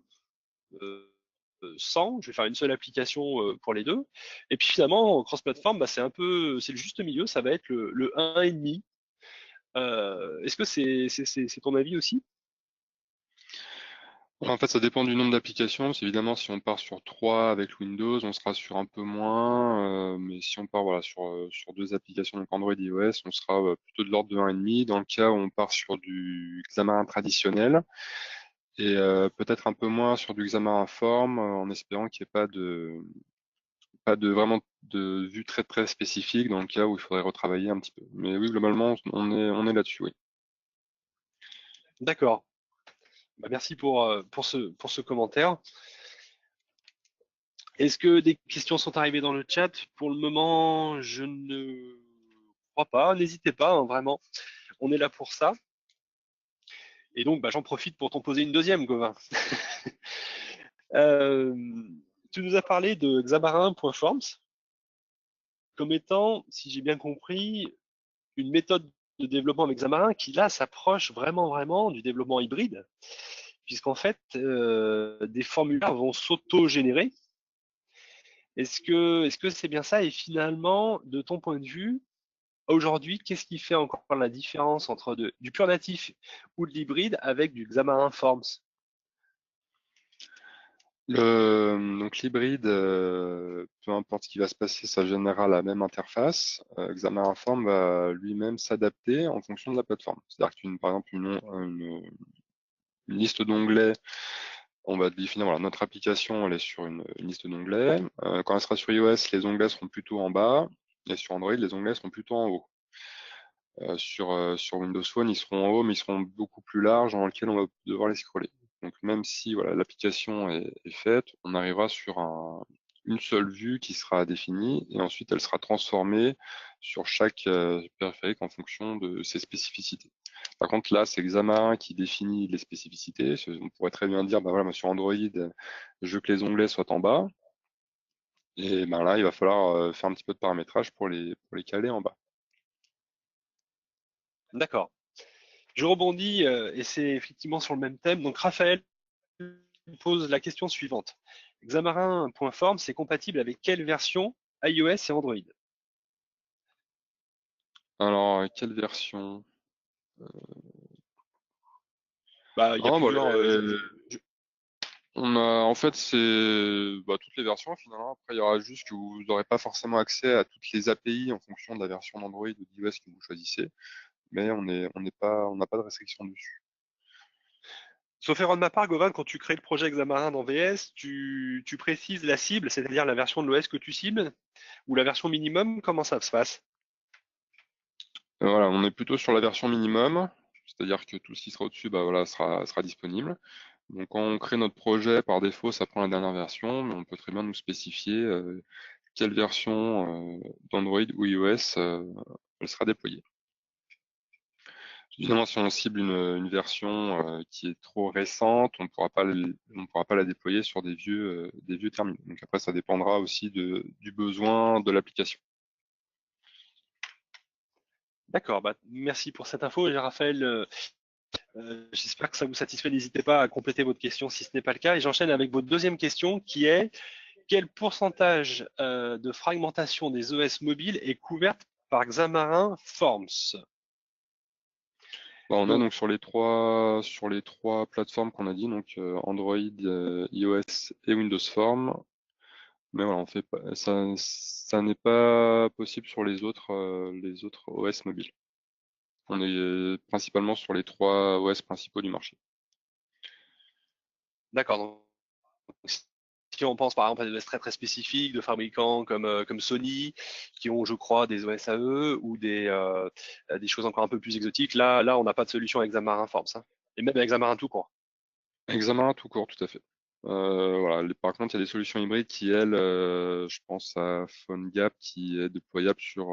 100. Je vais faire une seule application pour les deux. Et puis finalement, en cross-platform, bah, c'est le juste milieu, ça va être le 1,5. Est-ce que c'est ton avis aussi? En fait, ça dépend du nombre d'applications. Parce qu'évidemment, si on part sur 3 avec Windows, on sera sur un peu moins. Mais si on part voilà, sur 2 applications, donc Android et iOS, on sera plutôt de l'ordre de 1,5. Dans le cas où on part sur du Xamarin traditionnel, et peut-être un peu moins sur du Xamarin Form, en espérant qu'il n'y ait pas de vraiment de vue très très spécifique dans le cas où il faudrait retravailler un petit peu. Mais oui, globalement, on est là-dessus, oui. D'accord. Bah, merci pour ce commentaire. Est-ce que des questions sont arrivées dans le chat? Pour le moment, je ne crois pas. N'hésitez pas, hein, vraiment. On est là pour ça. Et donc, bah, j'en profite pour t'en poser une deuxième, Gauvin. Euh, Tu nous as parlé de Xamarin.forms comme étant, si j'ai bien compris, une méthode de développement avec Xamarin qui, là, s'approche vraiment du développement hybride, puisqu'en fait, des formulaires vont s'auto-générer. Est-ce que c'est bien ça? Et finalement, de ton point de vue, aujourd'hui, qu'est-ce qui fait encore la différence entre du pur natif ou de l'hybride avec du Xamarin Forms? Donc l'hybride, peu importe ce qui va se passer, ça générera la même interface. Xamarin Form va lui-même s'adapter en fonction de la plateforme. C'est-à-dire par exemple, une liste d'onglets, on va définir, voilà, notre application, elle est sur une liste d'onglets. Quand elle sera sur iOS, les onglets seront plutôt en bas, et sur Android, les onglets seront plutôt en haut. Sur Windows Phone, ils seront en haut, mais ils seront beaucoup plus larges, dans lesquels on va devoir les scroller. Donc même si voilà, l'application est faite, on arrivera sur une seule vue qui sera définie, et ensuite elle sera transformée sur chaque périphérique en fonction de ses spécificités. Par contre, là, c'est Xamarin qui définit les spécificités. On pourrait très bien dire, bah voilà, moi, sur Android, je veux que les onglets soient en bas, et ben là, il va falloir faire un petit peu de paramétrage pour les caler en bas. D'accord. Je rebondis, et c'est effectivement sur le même thème. Donc, Raphaël pose la question suivante. Xamarin.form, c'est compatible avec quelle version iOS et Android? Alors, quelle version? Bah, il y a Non, bah, plusieurs. Je- on a, en fait, c'est toutes les versions finalement. Après, il y aura juste que vous n'aurez pas forcément accès à toutes les API en fonction de la version d'Android ou d'iOS que vous choisissez, mais on n'a pas de restriction dessus. Sauf erreur de ma part, Govan, quand tu crées le projet Xamarin dans VS, tu précises la cible, c'est-à-dire la version de l'OS que tu cibles, ou la version minimum, comment ça se passe? Voilà, on est plutôt sur la version minimum, c'est-à-dire que tout ce qui sera au-dessus, bah voilà, sera disponible. Donc, quand on crée notre projet, par défaut, ça prend la dernière version, mais on peut très bien nous spécifier quelle version d'Android ou iOS elle sera déployée. Évidemment, si on cible une version qui est trop récente, on pourra pas la déployer sur des vieux terminaux. Donc après, ça dépendra aussi du besoin de l'application. D'accord, bah, merci pour cette info. Et Raphaël, j'espère que ça vous satisfait. N'hésitez pas à compléter votre question si ce n'est pas le cas. Et j'enchaîne avec votre deuxième question qui est quel pourcentage de fragmentation des OS mobiles est couverte par Xamarin Forms? On a Donc, donc sur les trois plateformes qu'on a dit, donc Android, iOS et Windows Form. Mais voilà, on fait pas, ça n'est pas possible sur les autres OS mobiles. On est principalement sur les trois OS principaux du marché. d'accord. Donc, si on pense par exemple à des OS très spécifiques de fabricants comme Sony, qui ont, je crois, des OS à eux ou des choses encore un peu plus exotiques, là, on n'a pas de solution avec Xamarin Forms, hein. Et même avec Xamarin tout court. Examen tout court, tout à fait. Voilà. Par contre, il y a des solutions hybrides qui, elles, je pense à PhoneGap qui est déployable sur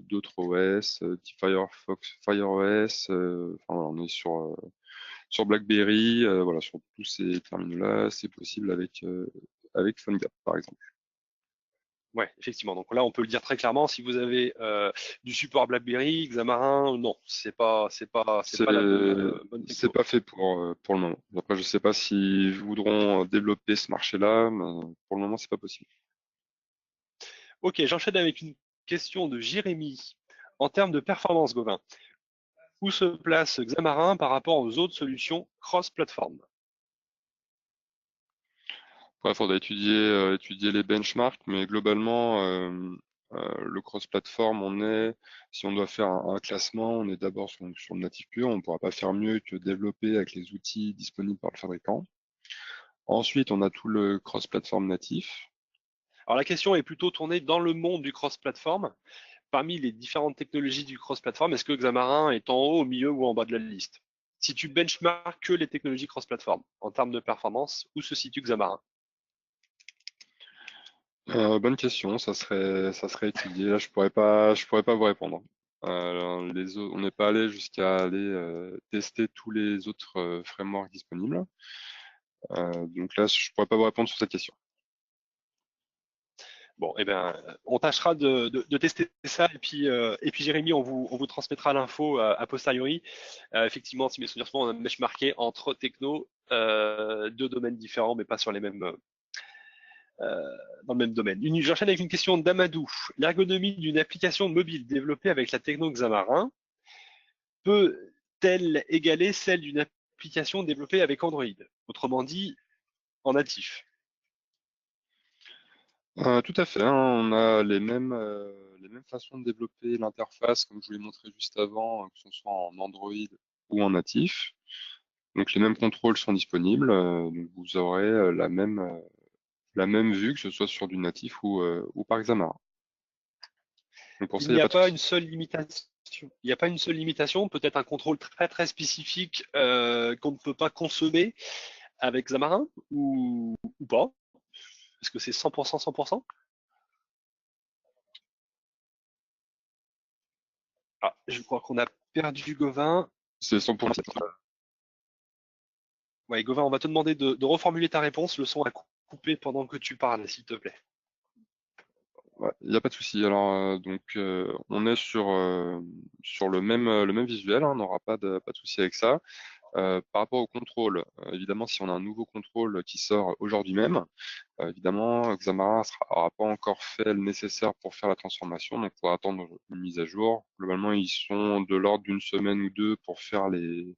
d'autres OS, type Firefox, FireOS. Enfin, voilà, on est sur BlackBerry, voilà, sur tous ces terminaux-là, c'est possible avec PhoneGap, par exemple. Ouais, effectivement. Donc là, on peut le dire très clairement. Si vous avez du support BlackBerry, Xamarin, non, c'est C'est pas la bonne c'est techno. pas fait pour le moment. Après, je sais pas s'ils voudront développer ce marché-là, mais pour le moment, c'est pas possible. Ok, j'enchaîne avec une question de Jérémy. En termes de performance, Gauvin, où se place Xamarin par rapport aux autres solutions cross-platform? Après, il faudra étudier les benchmarks, mais globalement, le cross-platform, si on doit faire un classement, on est d'abord sur le natif pur. On ne pourra pas faire mieux que développer avec les outils disponibles par le fabricant. Ensuite, on a tout le cross-platform natif. Alors la question est plutôt tournée dans le monde du cross-platform. Parmi les différentes technologies du cross-platform, est-ce que Xamarin est en haut, au milieu ou en bas de la liste? Si tu benchmarks que les technologies cross-platform en termes de performance, où se situe Xamarin? Bonne question, ça serait étudié. Là, je pourrais pas vous répondre. On n'est pas allé jusqu'à aller tester tous les autres frameworks disponibles. Donc là, je pourrais pas vous répondre sur cette question. Bon, eh bien, on tâchera de tester ça et puis Jérémy, on vous transmettra l'info a posteriori. Effectivement, si mes souvenirs sont bons, on a benchmarké entre techno, deux domaines différents, mais pas sur les mêmes, dans le même domaine. J'enchaîne avec une question d'Amadou. L'ergonomie d'une application mobile développée avec la techno Xamarin peut-elle égaler celle d'une application développée avec Android? Autrement dit, en natif. Tout à fait, hein, on a les mêmes façons de développer l'interface, comme je vous l'ai montré juste avant, que ce soit en Android ou en natif. Donc les mêmes contrôles sont disponibles, donc vous aurez la même vue, que ce soit sur du natif ou par Xamarin. Donc pour Il ça, il n'y n'y a a pas de pas souci. une seule limitation. Il n'y a pas une seule limitation, peut-être un contrôle très très spécifique qu'on ne peut pas consommer avec Xamarin ou pas? Est-ce que c'est 100% 100%? Ah, je crois qu'on a perdu Gauvin. C'est 100%. Ouais, Gauvin, on va te demander de reformuler ta réponse. Le son a coupé pendant que tu parles, s'il te plaît. Ouais, il n'y a pas de souci. Alors, donc, on est sur le même visuel, hein, on n'aura pas de souci avec ça. Par rapport au contrôle, évidemment, si on a un nouveau contrôle qui sort aujourd'hui même, évidemment, Xamarin n'aura pas encore fait le nécessaire pour faire la transformation, donc il faudra attendre une mise à jour. Globalement, ils sont de l'ordre d'une semaine ou deux pour faire les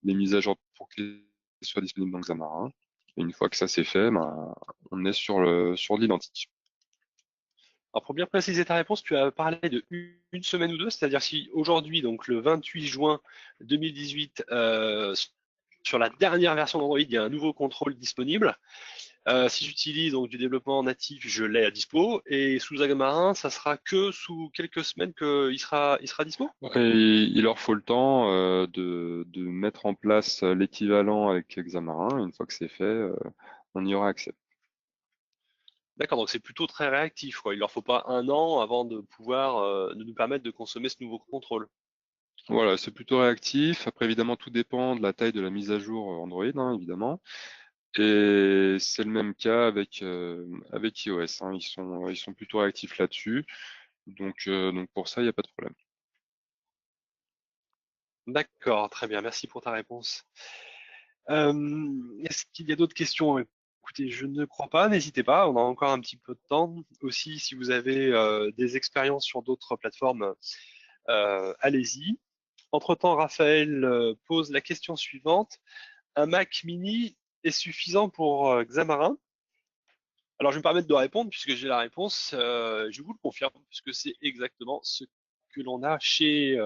mises à jour pour qu'ils soient disponibles dans Xamarin. Et une fois que ça c'est fait, ben, on est sur l'identique. Alors pour bien préciser ta réponse, tu as parlé de une semaine ou deux, c'est-à-dire si aujourd'hui, donc le 28 juin 2018, sur la dernière version d'Android, il y a un nouveau contrôle disponible. Si j'utilise donc du développement natif, je l'ai à dispo. Et sous Xamarin, ça sera que sous quelques semaines il sera dispo? Et il leur faut le temps de mettre en place l'équivalent avec Xamarin. Une fois que c'est fait, on y aura accès. D'accord, donc c'est plutôt très réactif, quoi. Il leur faut pas un an avant de pouvoir de nous permettre de consommer ce nouveau contrôle. Voilà, c'est plutôt réactif. Après, évidemment, tout dépend de la taille de la mise à jour Android, hein, évidemment. Et c'est le même cas avec iOS, hein. Ils sont plutôt réactifs là-dessus. Donc pour ça, il n'y a pas de problème. D'accord, très bien, merci pour ta réponse. Est-ce qu'il y a d'autres questions? Écoutez, je ne crois pas, n'hésitez pas, on a encore un petit peu de temps. Aussi, si vous avez des expériences sur d'autres plateformes, allez-y. Entre-temps, Raphaël pose la question suivante. Un Mac mini est suffisant pour Xamarin? Alors, je vais me permettre de répondre puisque j'ai la réponse. Je vous le confirme puisque c'est exactement ce que l'on a chez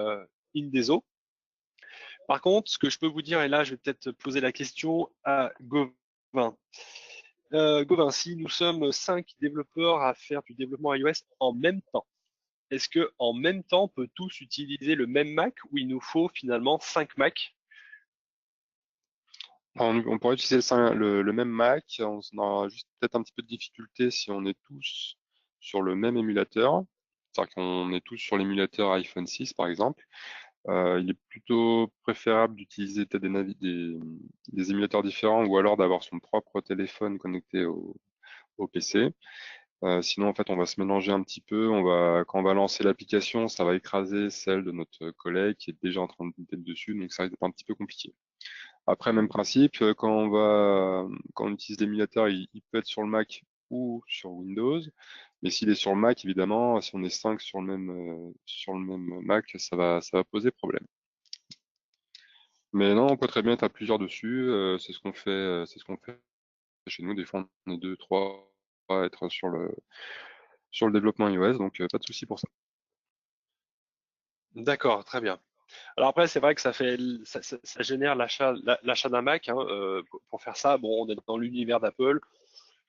Indeso. Par contre, ce que je peux vous dire, et là, je vais peut-être poser la question à Gauvin. Gauvin, si nous sommes 5 développeurs à faire du développement iOS en même temps, est-ce que en même temps, on peut tous utiliser le même Mac ou il nous faut finalement 5 Macs? On pourrait utiliser le même Mac, on aura juste peut-être un petit peu de difficulté si on est tous sur le même émulateur, c'est-à-dire qu'on est tous sur l'émulateur iPhone 6 par exemple. Il est plutôt préférable d'utiliser peut-être des émulateurs différents ou alors d'avoir son propre téléphone connecté au PC. Sinon, en fait, on va se mélanger un petit peu. Quand on va lancer l'application, ça va écraser celle de notre collègue qui est déjà en train de mettre dessus, donc ça risque d'être un petit peu compliqué. Après, même principe, quand on utilise l'émulateur, il peut être sur le Mac ou sur Windows. Mais s'il est sur le Mac, évidemment, si on est 5 sur le même Mac, ça va poser problème. Mais non, on peut très bien être à plusieurs dessus. C'est ce qu'on fait chez nous. Des fois, on est deux, trois à être sur le développement iOS, donc pas de souci pour ça. D'accord, très bien. Alors après, c'est vrai que ça génère l'achat d'un Mac, hein. Pour faire ça, bon, on est dans l'univers d'Apple,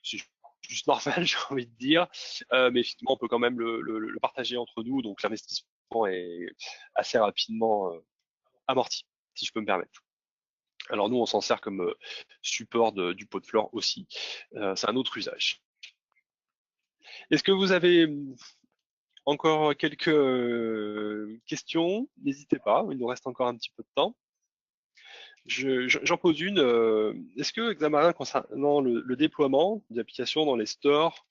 c'est juste normal, j'ai envie de dire. Mais effectivement, on peut quand même le partager entre nous, donc l'investissement est assez rapidement amorti, si je peux me permettre. Alors nous, on s'en sert comme support du pot de flore aussi. C'est un autre usage. Est-ce que vous avez encore quelques questions? N'hésitez pas, il nous reste encore un petit peu de temps. J'en pose une. Est-ce que Xamarin, concernant le déploiement d'applications dans les stores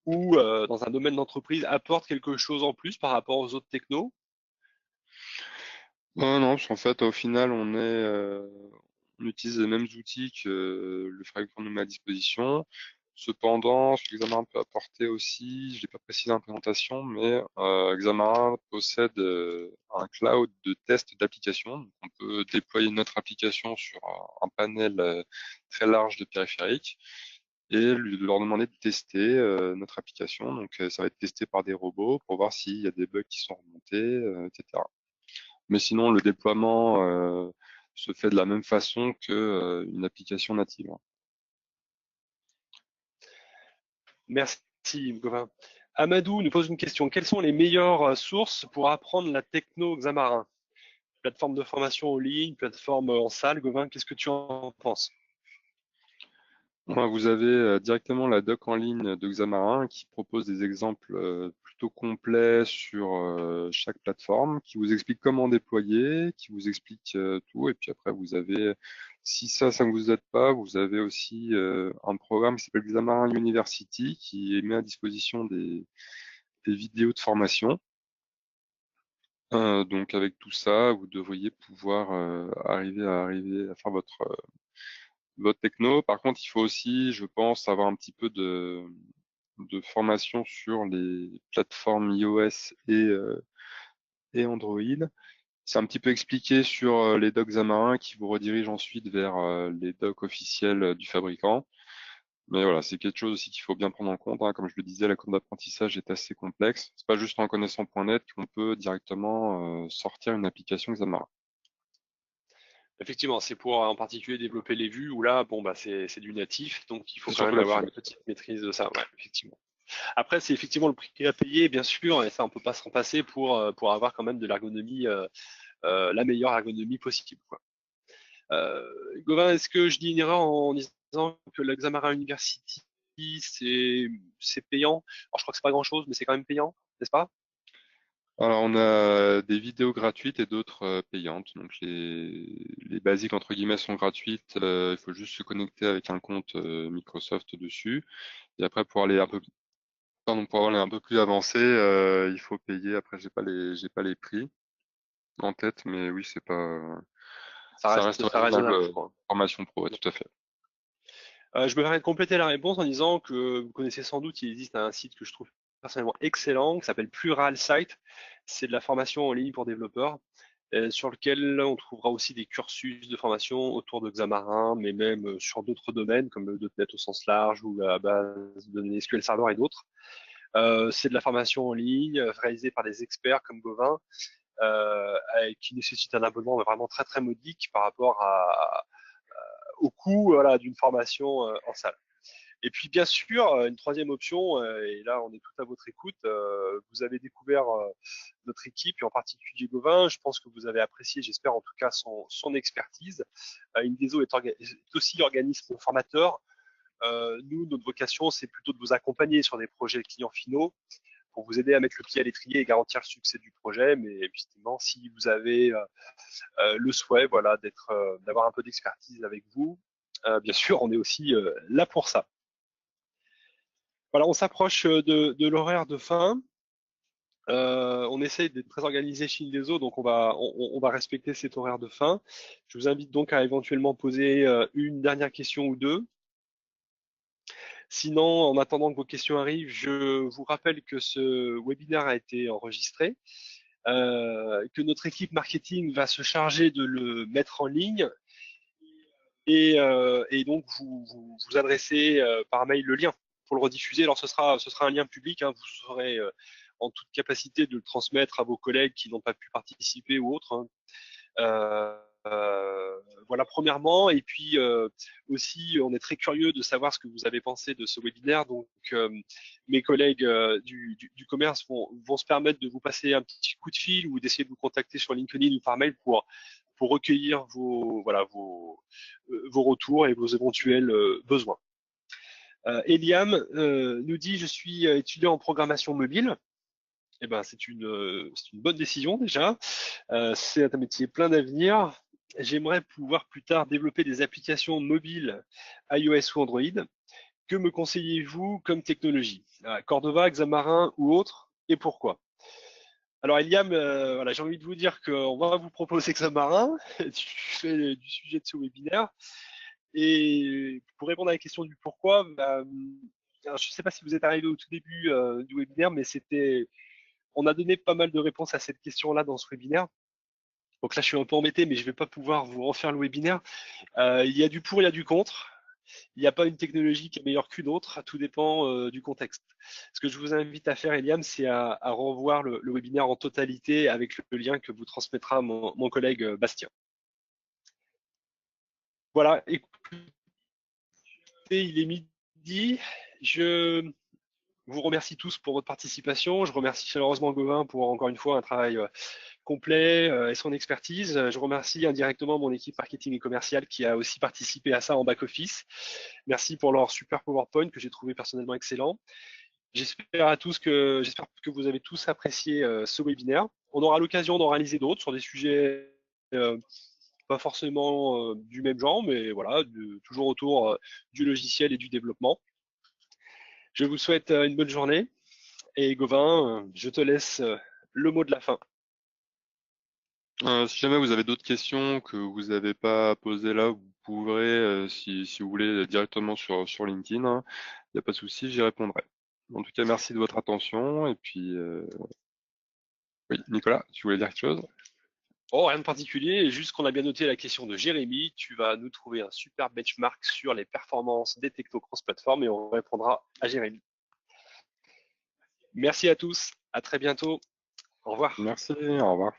ou dans un domaine d'entreprise, apporte quelque chose en plus par rapport aux autres technos? Non, non, parce qu'en fait, au final, on utilise les mêmes outils que le framework qu'on nous met à disposition. Cependant, ce que Xamarin peut apporter aussi, je l'ai pas précisé en présentation, mais Xamarin possède un cloud de test d'application. Donc, on peut déployer notre application sur un panel très large de périphériques et leur demander de tester notre application. Donc, ça va être testé par des robots pour voir s'il y a des bugs qui sont remontés, etc. Mais sinon, le déploiement se fait de la même façon que une application native. Merci, Gauvin. Amadou nous pose une question. Quelles sont les meilleures sources pour apprendre la techno Xamarin? Plateforme de formation en ligne, plateforme en salle. Gauvin, qu'est-ce que tu en penses? Vous avez directement la doc en ligne de Xamarin qui propose des exemples plutôt complets sur chaque plateforme, qui vous explique comment déployer, qui vous explique tout. Et puis après, si ça ne vous aide pas, vous avez aussi un programme qui s'appelle Xamarin University qui met à disposition des vidéos de formation. Donc avec tout ça, vous devriez pouvoir arriver à faire votre techno. Par contre, il faut aussi, je pense, avoir un petit peu de formation sur les plateformes iOS et Android. C'est un petit peu expliqué sur les docs Xamarin qui vous redirigent ensuite vers les docs officiels du fabricant. Mais voilà, c'est quelque chose aussi qu'il faut bien prendre en compte, hein. Comme je le disais, la courbe d'apprentissage est assez complexe. C'est pas juste en connaissant .NET qu'on peut directement sortir une application Xamarin. Effectivement, c'est pour en particulier développer les vues où là, bon, bah, c'est du natif, donc il faut C'est quand surtout même là-dessus, avoir ouais. une petite maîtrise de ça, ouais, effectivement. Après, c'est effectivement le prix à payer, bien sûr, et ça, on peut pas s'en passer pour avoir quand même de l'ergonomie, la meilleure ergonomie possible, quoi. Gauvin, est-ce que je dis une erreur en disant que l'Xamarin University, c'est payant? Alors, je crois que c'est pas grand-chose, mais c'est quand même payant, n'est-ce pas? Alors, on a des vidéos gratuites et d'autres payantes. Donc, les basiques, entre guillemets, sont gratuites. Il faut juste se connecter avec un compte Microsoft dessus. Et après, pour aller un peu plus avancé, il faut payer. Après, j'ai pas les prix en tête, mais oui, ça reste Ça raisonnable. raisonnable, je crois. Formation pro, ouais, tout à fait. Je me permets de compléter la réponse en disant que vous connaissez sans doute, il existe un site que je trouve personnellement excellent, qui s'appelle Plural Site. C'est de la formation en ligne pour développeurs, sur lequel on trouvera aussi des cursus de formation autour de Xamarin, mais même sur d'autres domaines comme le .NET au sens large ou la base de données SQL Server et d'autres. C'est de la formation en ligne réalisée par des experts comme Gauvin, qui nécessite un abonnement vraiment très très modique par rapport au coût, voilà, d'une formation en salle. Et puis bien sûr, une troisième option, et là on est tout à votre écoute, vous avez découvert notre équipe et en particulier Gauvin, je pense que vous avez apprécié, j'espère en tout cas son expertise. Indeso est aussi l'organisme formateur. Nous, notre vocation, c'est plutôt de vous accompagner sur des projets clients finaux pour vous aider à mettre le pied à l'étrier et garantir le succès du projet. Mais évidemment, si vous avez le souhait, voilà, d'avoir un peu d'expertise avec vous, bien sûr, on est aussi là pour ça. Voilà, on s'approche de l'horaire de fin. On essaye d'être très organisé chez Indeso, donc on va respecter cet horaire de fin. Je vous invite donc à éventuellement poser une dernière question ou deux. Sinon, en attendant que vos questions arrivent, je vous rappelle que ce webinaire a été enregistré, que notre équipe marketing va se charger de le mettre en ligne et donc vous adresser par mail le lien pour le rediffuser. Alors ce sera un lien public, hein, vous aurez en toute capacité de le transmettre à vos collègues qui n'ont pas pu participer ou autres, hein. Voilà, premièrement. Et puis aussi, on est très curieux de savoir ce que vous avez pensé de ce webinaire. Donc, mes collègues du commerce vont se permettre de vous passer un petit coup de fil ou d'essayer de vous contacter sur LinkedIn ou par mail pour recueillir vos retours et vos éventuels besoins. Eliam nous dit: je suis étudiant en programmation mobile. Eh ben, c'est une bonne décision déjà. C'est un métier plein d'avenir. J'aimerais pouvoir plus tard développer des applications mobiles iOS ou Android. Que me conseillez-vous comme technologie? Cordova, Xamarin ou autre? Et pourquoi? Alors Eliam, voilà, j'ai envie de vous dire qu'on va vous proposer Xamarin du fait du sujet de ce webinaire. Et pour répondre à la question du pourquoi, alors, je ne sais pas si vous êtes arrivé au tout début du webinaire, mais on a donné pas mal de réponses à cette question-là dans ce webinaire. Donc là, je suis un peu embêté, mais je ne vais pas pouvoir vous refaire le webinaire. Il y a du pour, il y a du contre. Il n'y a pas une technologie qui est meilleure qu'une autre. Tout dépend du contexte. Ce que je vous invite à faire, Eliam, c'est à revoir le webinaire en totalité avec le lien que vous transmettra mon collègue Bastien. Voilà, écoutez, il est midi. Je vous remercie tous pour votre participation. Je remercie chaleureusement Gauvin pour encore une fois un travail complet et son expertise. Je remercie indirectement mon équipe marketing et commerciale qui a aussi participé à ça en back-office. Merci pour leur super PowerPoint que j'ai trouvé personnellement excellent. J'espère que vous avez tous apprécié ce webinaire. On aura l'occasion d'en réaliser d'autres sur des sujets pas forcément du même genre, mais voilà, toujours autour du logiciel et du développement. Je vous souhaite une bonne journée. Et Gauvin, je te laisse le mot de la fin. Si jamais vous avez d'autres questions que vous n'avez pas posées là, vous pourrez, si vous voulez, directement sur LinkedIn, hein. Il n'y a pas de souci, j'y répondrai. En tout cas, merci de votre attention. Et puis, oui, Nicolas, tu voulais dire quelque chose? Oh, rien de particulier, juste qu'on a bien noté la question de Jérémy. Tu vas nous trouver un super benchmark sur les performances des technos cross-platform et on répondra à Jérémy. Merci à tous, à très bientôt. Au revoir. Merci, au revoir.